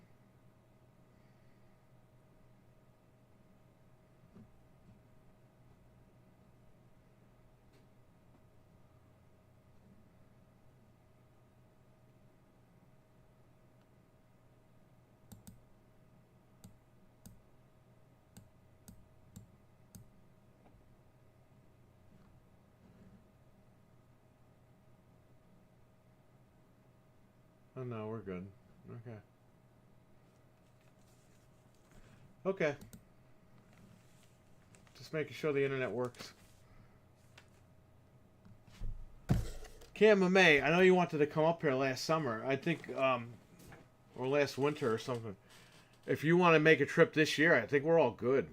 Oh no, we're good. Okay. Okay. Just making sure the internet works. KMMA, I know you wanted to come up here last summer. I think, or last winter or something. If you want to make a trip this year, I think we're all good.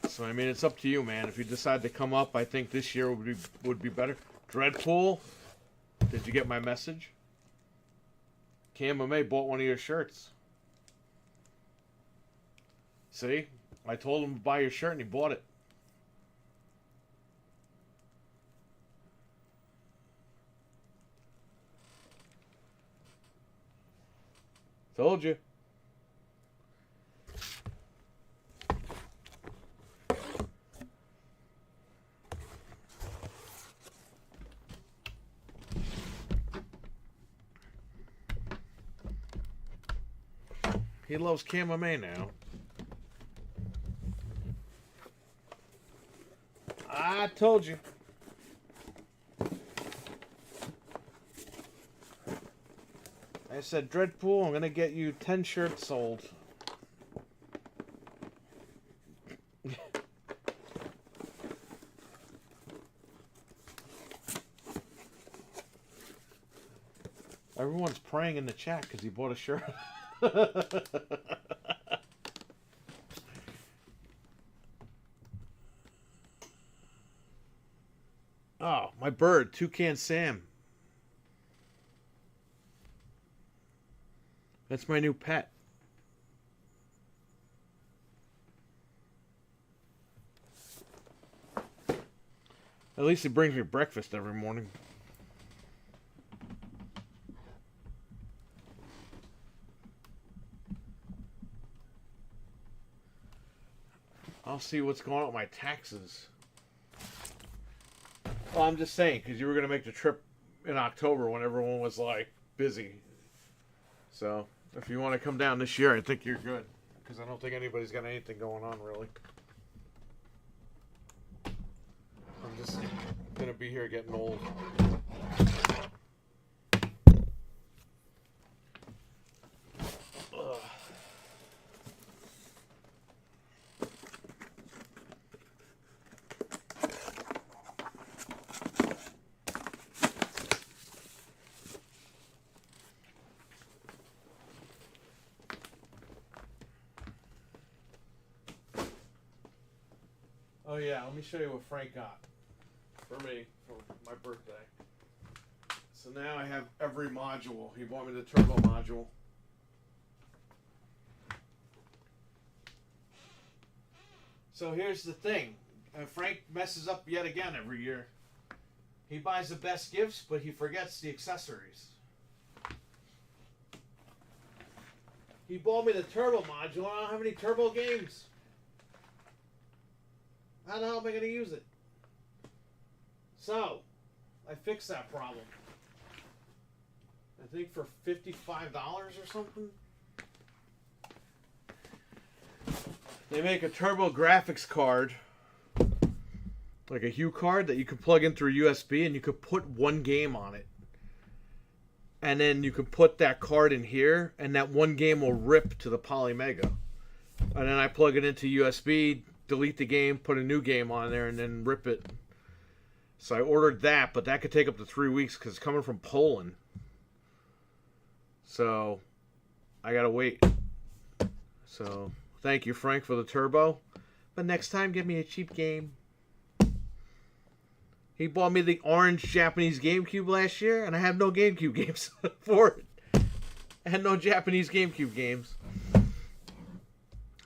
So, I mean, it's up to you, man. If you decide to come up, I think this year would be better. Dreadpool, did you get my message? KMMA bought one of your shirts. See? I told him to buy your shirt and he bought it. Told you. He loves KMMA now. I told you. I said, Dreadpool, I'm going to get you 10 shirts sold. everyone's praying in the chat because he bought a shirt. Oh, my bird, Toucan Sam. That's my new pet. At least he brings me breakfast every morning. I'll see what's going on with my taxes. Well, I'm just saying, because you were going to make the trip in October when everyone was, like, busy. So, if you want to come down this year, I think you're good. Because I don't think anybody's got anything going on, really. I'm just going to be here getting old. Ugh. Oh yeah, let me show you what Frank got for me for my birthday. So now I have every module. He bought me the turbo module. So here's the thing. Frank messes up yet again every year. He buys the best gifts, but he forgets the accessories. He bought me the turbo module. I don't have any turbo games. How the hell am I going to use it? So, I fixed that problem. I think for $55 or something. They make a turbo graphics card, like a Hue card that you can plug in through USB, and you could put one game on it. And then you can put that card in here, and that one game will rip to the Polymega. And then I plug it into USB, delete the game, put a new game on there, and then rip it. So I ordered that, but that could take up to 3 weeks because it's coming from Poland. So I gotta wait. So thank you, Frank, for the turbo. But next time, give me a cheap game. He bought me the orange Japanese GameCube last year, and I have no GameCube games for it. I had no Japanese GameCube games.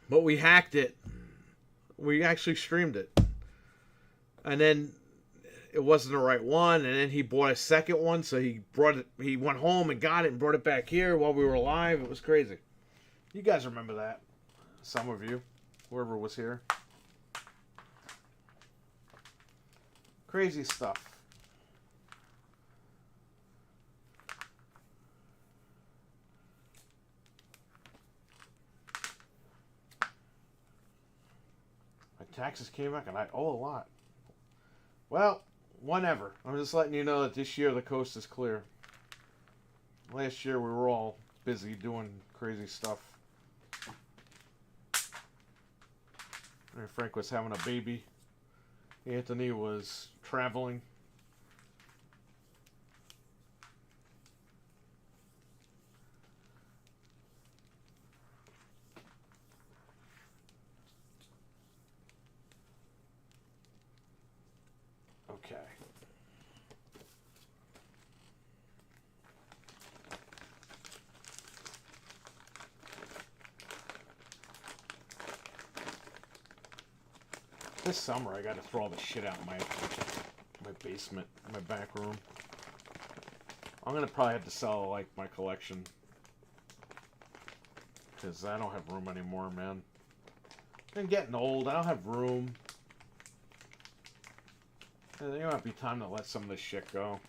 But we hacked it. We actually streamed it. And then it wasn't the right one, and then he bought a second one, so he brought it. He went home and got it and brought it back here while we were live. It was crazy. You guys remember that? Some of you, whoever was here. Crazy stuff. My taxes came back and I owe a lot. Well, whenever. I'm just letting you know that this year the coast is clear. Last year we were all busy doing crazy stuff. And Frank was having a baby. Anthony was traveling. Okay. This summer, I gotta throw all the shit out in my basement, my back room. I'm gonna probably have to sell, like, my collection. Because I don't have room anymore, man. I'm getting old, I don't have room. And there might be time to let some of this shit go.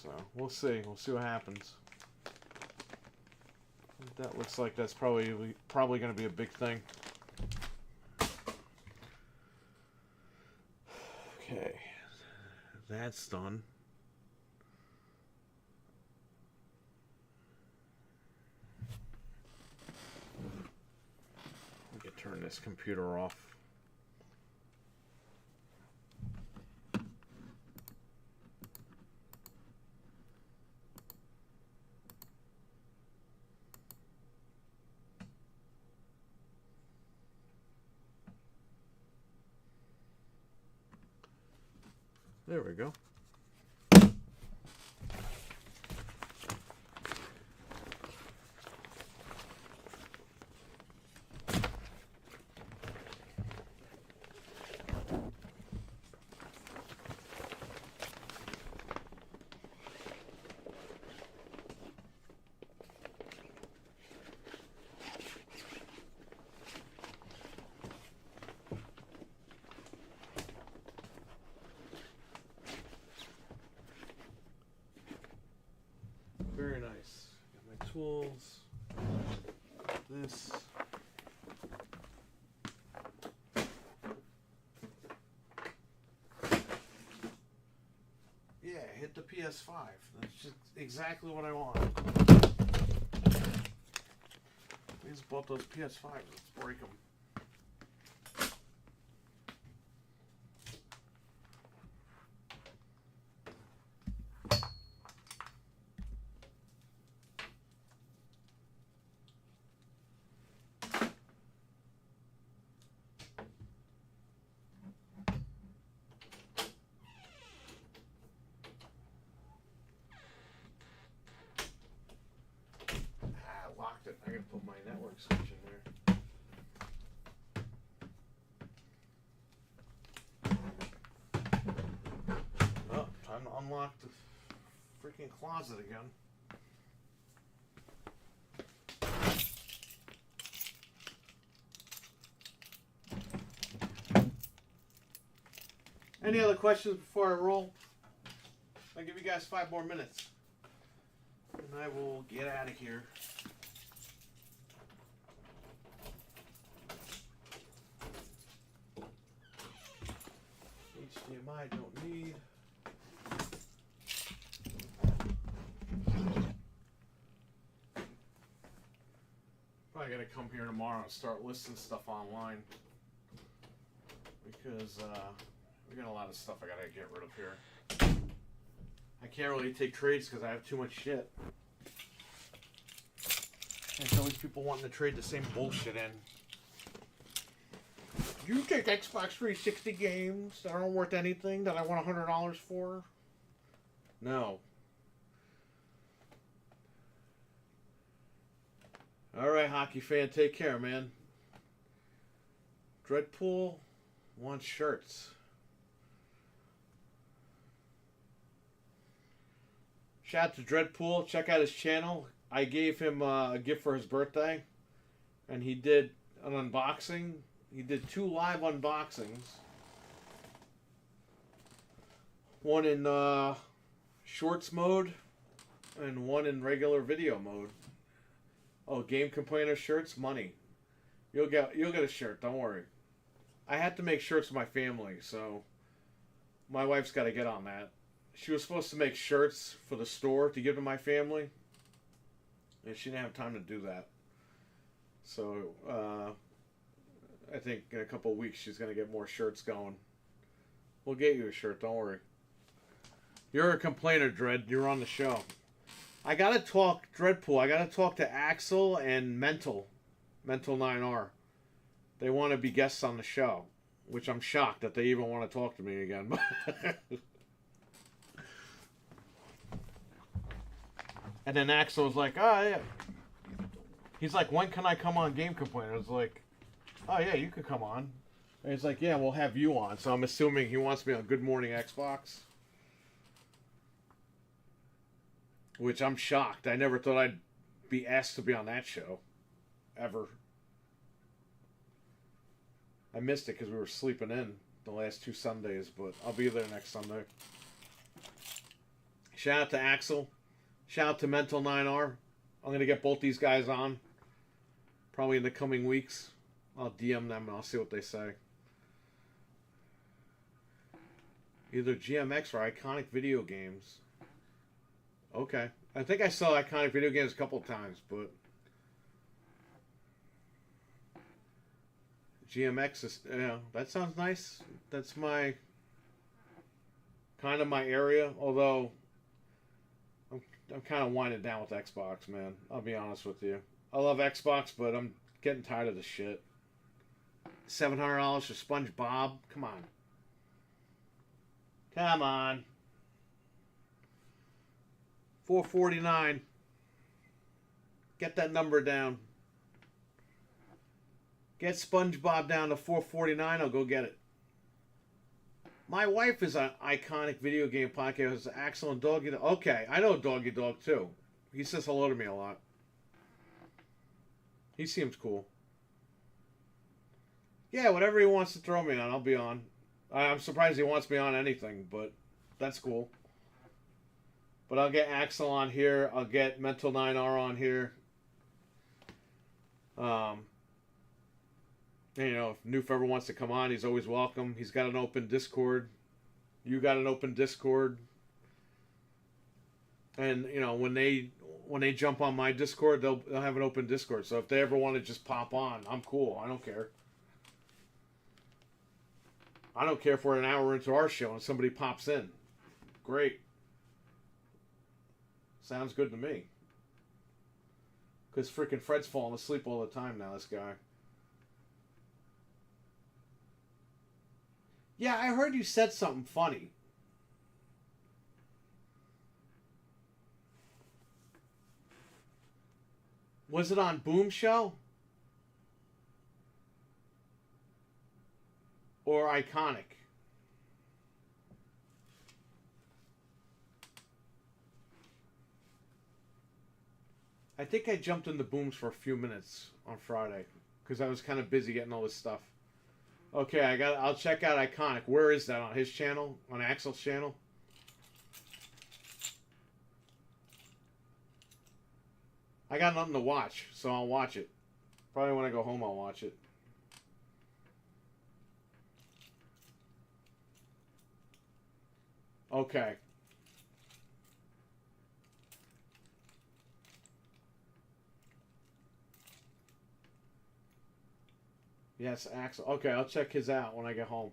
So, we'll see. We'll see what happens. That looks like that's probably gonna be a big thing. Okay, that's done. We can turn this computer off. There we go. Very nice. Got my tools. This. Yeah, hit the PS5. That's just exactly what I want. We just bought those PS5s. Let's break them. Locked it. I gotta put my network switch in there. Oh, time to unlock the freaking closet again. Any other questions before I roll? I'll give you guys 5 more minutes. And I will get out of here. HDMI don't need. Probably gotta come here tomorrow and start listing stuff online. Because we got a lot of stuff I gotta get rid of here. I can't really take trades because I have too much shit. There's always people wanting to trade the same bullshit in. You take Xbox 360 games that aren't worth anything that I want $100 for? No. Alright, hockey fan, take care, man. Dreadpool wants shirts. Shout out to Dreadpool. Check out his channel. I gave him a gift for his birthday. And he did an unboxing. He did 2 live unboxings. One in shorts mode. And one in regular video mode. Oh, Game Complainer shirts? Money. You'll get a shirt. Don't worry. I had to make shirts for my family. So my wife's got to get on that. She was supposed to make shirts for the store to give to my family. And she didn't have time to do that. So, I think in a couple of weeks she's going to get more shirts going. We'll get you a shirt, don't worry. You're a complainer, Dread. You're on the show. I got to talk, Dreadpool, I got to talk to Axel and Mental 9R. They want to be guests on the show. Which I'm shocked that they even want to talk to me again. And then Axel was like, oh, yeah. He's like, when can I come on Game Complainer? I was like, oh, yeah, you could come on. And he's like, yeah, we'll have you on. So I'm assuming he wants me on Good Morning Xbox. Which I'm shocked. I never thought I'd be asked to be on that show. Ever. I missed it because we were sleeping in the last 2 Sundays. But I'll be there next Sunday. Shout out to Axel. Shout out to Mental 9R. I'm going to get both these guys on. Probably in the coming weeks. I'll DM them and I'll see what they say. Either GMX or Iconic Video Games. Okay. I think I saw Iconic Video Games a couple of times, but GMX is, that sounds nice. That's my kind of my area, although I'm kind of winding down with Xbox, man. I'll be honest with you. I love Xbox, but I'm getting tired of the shit. $700 for SpongeBob? Come on. Come on. 449. Get that number down. Get SpongeBob down to 449. I'll go get it. My wife is an iconic video game podcast. Axel and Doggy Dog. Okay, I know Doggy Dog too. He says hello to me a lot. He seems cool. Yeah, whatever he wants to throw me on, I'll be on. I'm surprised he wants me on anything, but that's cool. But I'll get Axel on here. I'll get Mental 9R on here. You know, if Noof ever wants to come on, he's always welcome. He's got an open Discord. You got an open Discord. And, you know, when they jump on my Discord, they'll have an open Discord. So if they ever want to just pop on, I'm cool. I don't care. I don't care if we're an hour into our show and somebody pops in. Great. Sounds good to me. Because freaking Fred's falling asleep all the time now, this guy. Yeah, I heard you said something funny. Was it on Boom Show? Or Iconic? I think I jumped into Booms for a few minutes on Friday because I was kind of busy getting all this stuff. Okay, I'll check out Iconic. Where is that? On his channel? On Axel's channel? I got nothing to watch, so I'll watch it. Probably when I go home I'll watch it. Okay. Yes, Axel. Okay, I'll check his out when I get home.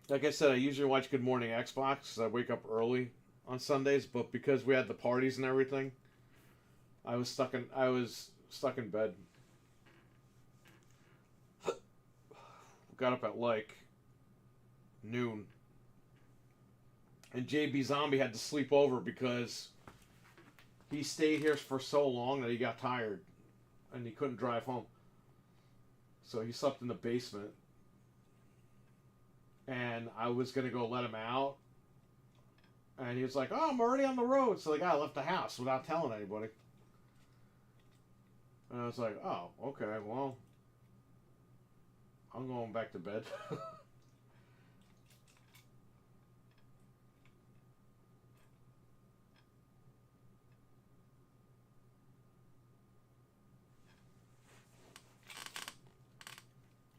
Like I said, I usually watch Good Morning Xbox because I wake up early on Sundays, but because we had the parties and everything, I was stuck in bed. Got up at like noon. And JB Zombie had to sleep over because he stayed here for so long that he got tired and he couldn't drive home. So he slept in the basement. And I was going to go let him out. And he was like, oh, I'm already on the road. So the guy left the house without telling anybody. And I was like, oh, okay, well, I'm going back to bed.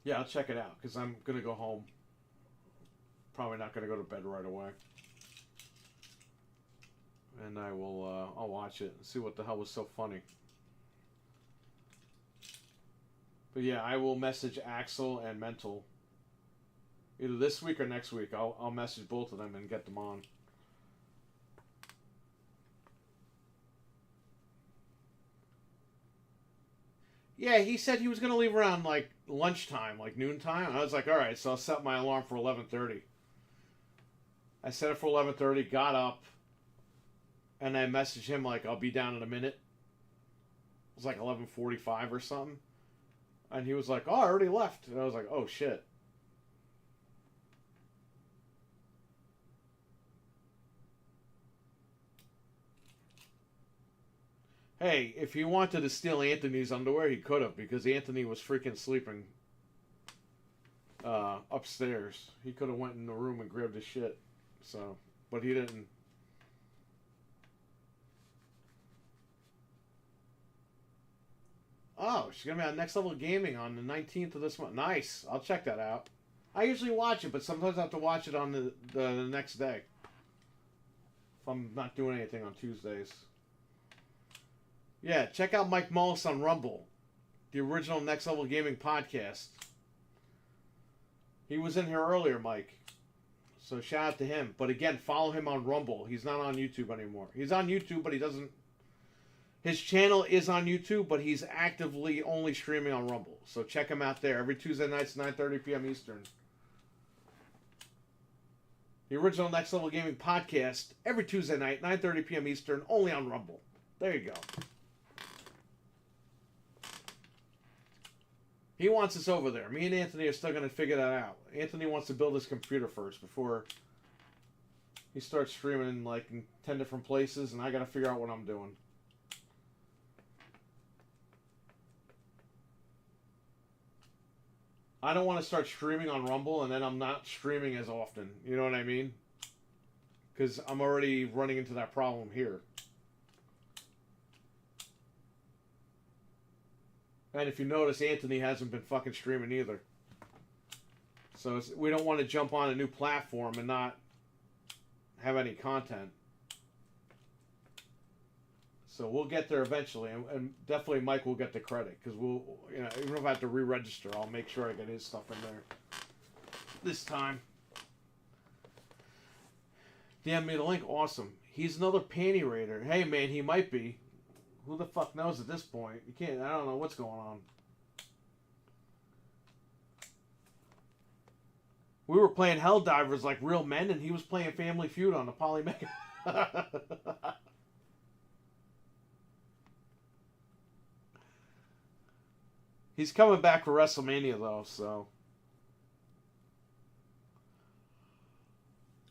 Yeah, I'll check it out because I'm going to go home. Probably not going to go to bed right away. And I will, I'll watch it and see what the hell was so funny. But yeah, I will message Axel and Mental. Either this week or next week. I'll message both of them and get them on. Yeah, he said he was going to leave around like lunchtime, like noontime. I was like, all right, so I'll set my alarm for 11:30. I set it for 11:30, got up, and I messaged him like, I'll be down in a minute. It was like 11:45 or something. And he was like, oh, I already left. And I was like, oh, shit. Hey, if he wanted to steal Anthony's underwear, he could have, because Anthony was freaking sleeping upstairs. He could have went in the room and grabbed his shit. So, but he didn't. Oh, she's going to be on Next Level Gaming on the 19th of this month. Nice. I'll check that out. I usually watch it, but sometimes I have to watch it on the next day. If I'm not doing anything on Tuesdays. Yeah, check out Mike Mullis on Rumble. The original Next Level Gaming podcast. He was in here earlier, Mike. So shout out to him. But again, follow him on Rumble. He's not on YouTube anymore. He's on YouTube, but he doesn't His channel is on YouTube, but he's actively only streaming on Rumble. So check him out there every Tuesday nights, 9:30 p.m. Eastern. The original Next Level Gaming podcast every Tuesday night, 9:30 p.m. Eastern, only on Rumble. There you go. He wants us over there. Me and Anthony are still going to figure that out. Anthony wants to build his computer first before he starts streaming like in 10 different places, and I got to figure out what I'm doing. I don't want to start streaming on Rumble and then I'm not streaming as often. You know what I mean? Because I'm already running into that problem here. And if you notice, Anthony hasn't been fucking streaming either. So we don't want to jump on a new platform and not have any content. So we'll get there eventually, and definitely Mike will get the credit because we'll, you know, even if I have to re-register, I'll make sure I get his stuff in there this time. DM me the link, awesome. He's another panty raider. Hey man, he might be. Who the fuck knows at this point? You can't. I don't know what's going on. We were playing Helldivers like real men, and he was playing Family Feud on the Polymega. He's coming back for WrestleMania, though, so.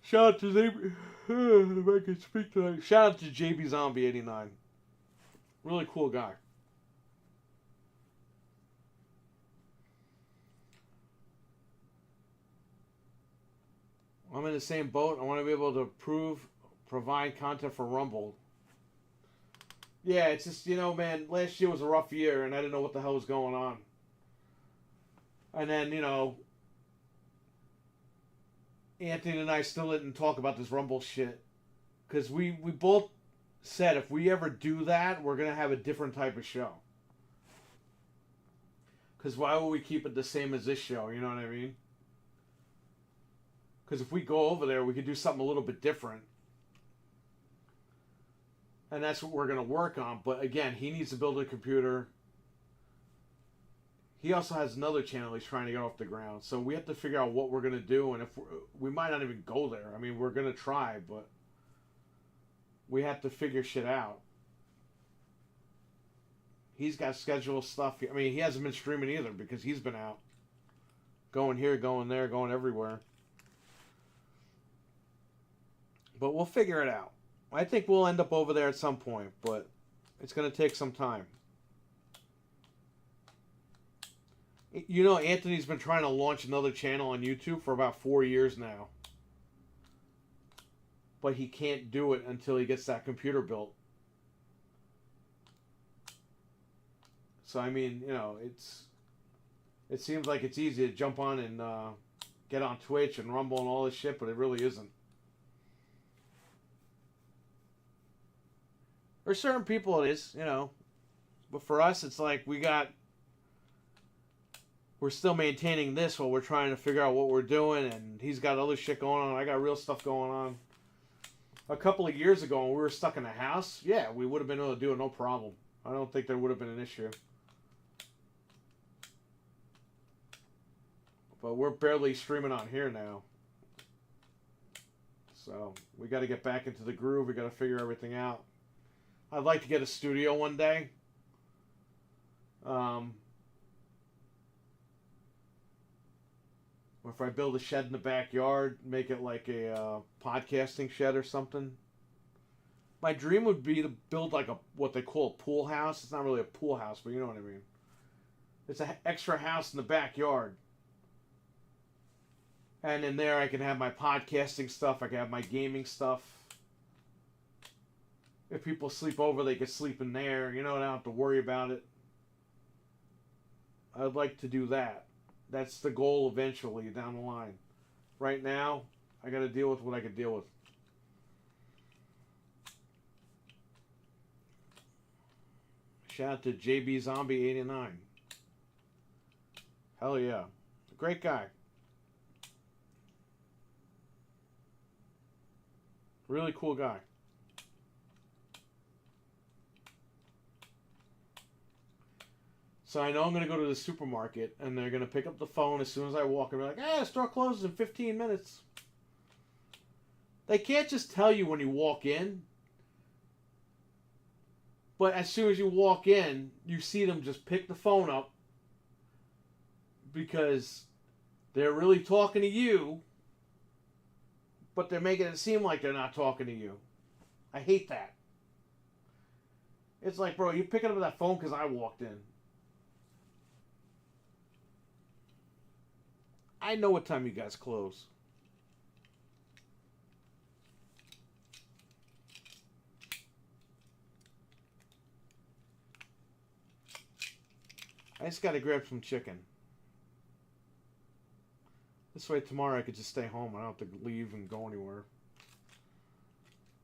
Shout out to JB. If I can speak tonight. Shout out to JB Zombie 89. Really cool guy. I'm in the same boat. I want to be able to provide content for Rumble. Yeah, it's just, you know, man, last year was a rough year, and I didn't know what the hell was going on. And then, you know, Anthony and I still didn't talk about this Rumble shit. Because we both said if we ever do that, we're going to have a different type of show. Because why would we keep it the same as this show, you know what I mean? Because if we go over there, we could do something a little bit different. And that's what we're going to work on. But again, he needs to build a computer. He also has another channel he's trying to get off the ground. So we have to figure out what we're going to do. And if we might not even go there. I mean, we're going to try, but we have to figure shit out. He's got scheduled stuff. I mean, he hasn't been streaming either because he's been out. Going here, going there, going everywhere. But we'll figure it out. I think we'll end up over there at some point, but it's going to take some time. You know, Anthony's been trying to launch another channel on YouTube for about 4 years now. But he can't do it until he gets that computer built. So, I mean, you know, it seems like it's easy to jump on and get on Twitch and Rumble and all this shit, but it really isn't. For certain people it is, you know. But for us, it's like we're still maintaining this while we're trying to figure out what we're doing, and he's got other shit going on. I got real stuff going on. A couple of years ago, when we were stuck in a house, yeah, we would have been able to do it no problem. I don't think there would have been an issue. But we're barely streaming on here now. So, we got to get back into the groove. We got to figure everything out. I'd like to get a studio one day. Or if I build a shed in the backyard, make it like a podcasting shed or something. My dream would be to build like what they call a pool house. It's not really a pool house, but you know what I mean. It's an extra house in the backyard. And in there I can have my podcasting stuff. I can have my gaming stuff. If people sleep over, they can sleep in there. You know, I don't have to worry about it. I'd like to do that. That's the goal eventually down the line. Right now, I got to deal with what I can deal with. Shout out to JB Zombie 89. Hell yeah. Great guy. Really cool guy. So I know I'm going to go to the supermarket, and they're going to pick up the phone as soon as I walk, and be like, the store closes in 15 minutes. They can't just tell you when you walk in. But as soon as you walk in, you see them just pick the phone up because they're really talking to you, but they're making it seem like they're not talking to you. I hate that. It's like, bro, you're picking up that phone because I walked in. I know what time you guys close. I just got to grab some chicken. This way tomorrow I could just stay home. I don't have to leave and go anywhere.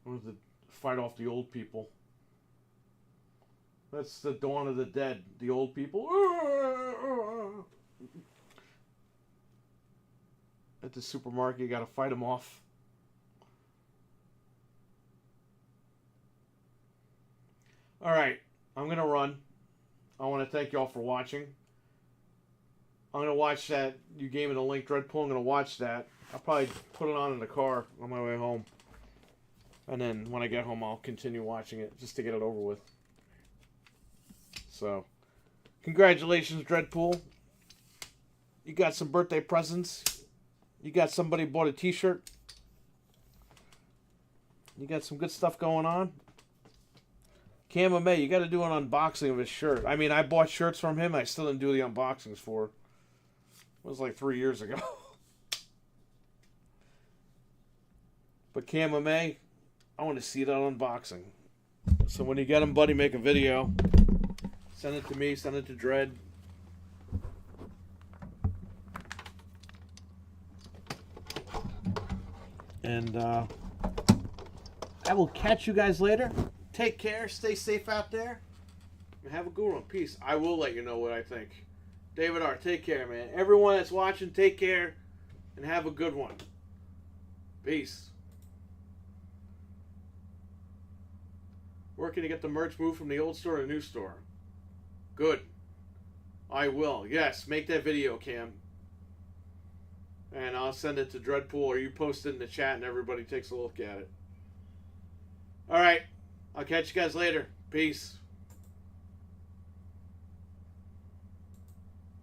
I don't have to fight off the old people. That's the dawn of the dead. The old people. At the supermarket, you got to fight them off. All right, I'm going to run. I want to thank y'all for watching. I'm going to watch that. You gave me the link, Dreadpool. I'm going to watch that. I'll probably put it on in the car on my way home. And then when I get home, I'll continue watching it just to get it over with. So, congratulations, Dreadpool. You got some birthday presents. You got somebody bought a t-shirt. You got some good stuff going on. Cam May, you got to do an unboxing of his shirt. I mean, I bought shirts from him. I still didn't do the unboxings for. It was like 3 years ago. But Cam May, I want to see that unboxing. So when you get him, buddy, make a video. Send it to me. Send it to Dread. And I will catch you guys later. Take care. Stay safe out there. And have a good one. Peace. I will let you know what I think. David R., take care, man. Everyone that's watching, take care. And have a good one. Peace. Where can you get the merch moved from the old store to the new store? Good. I will. Yes, make that video, Cam. And I'll send it to Dreadpool, or you post it in the chat and everybody takes a look at it. Alright. I'll catch you guys later. Peace.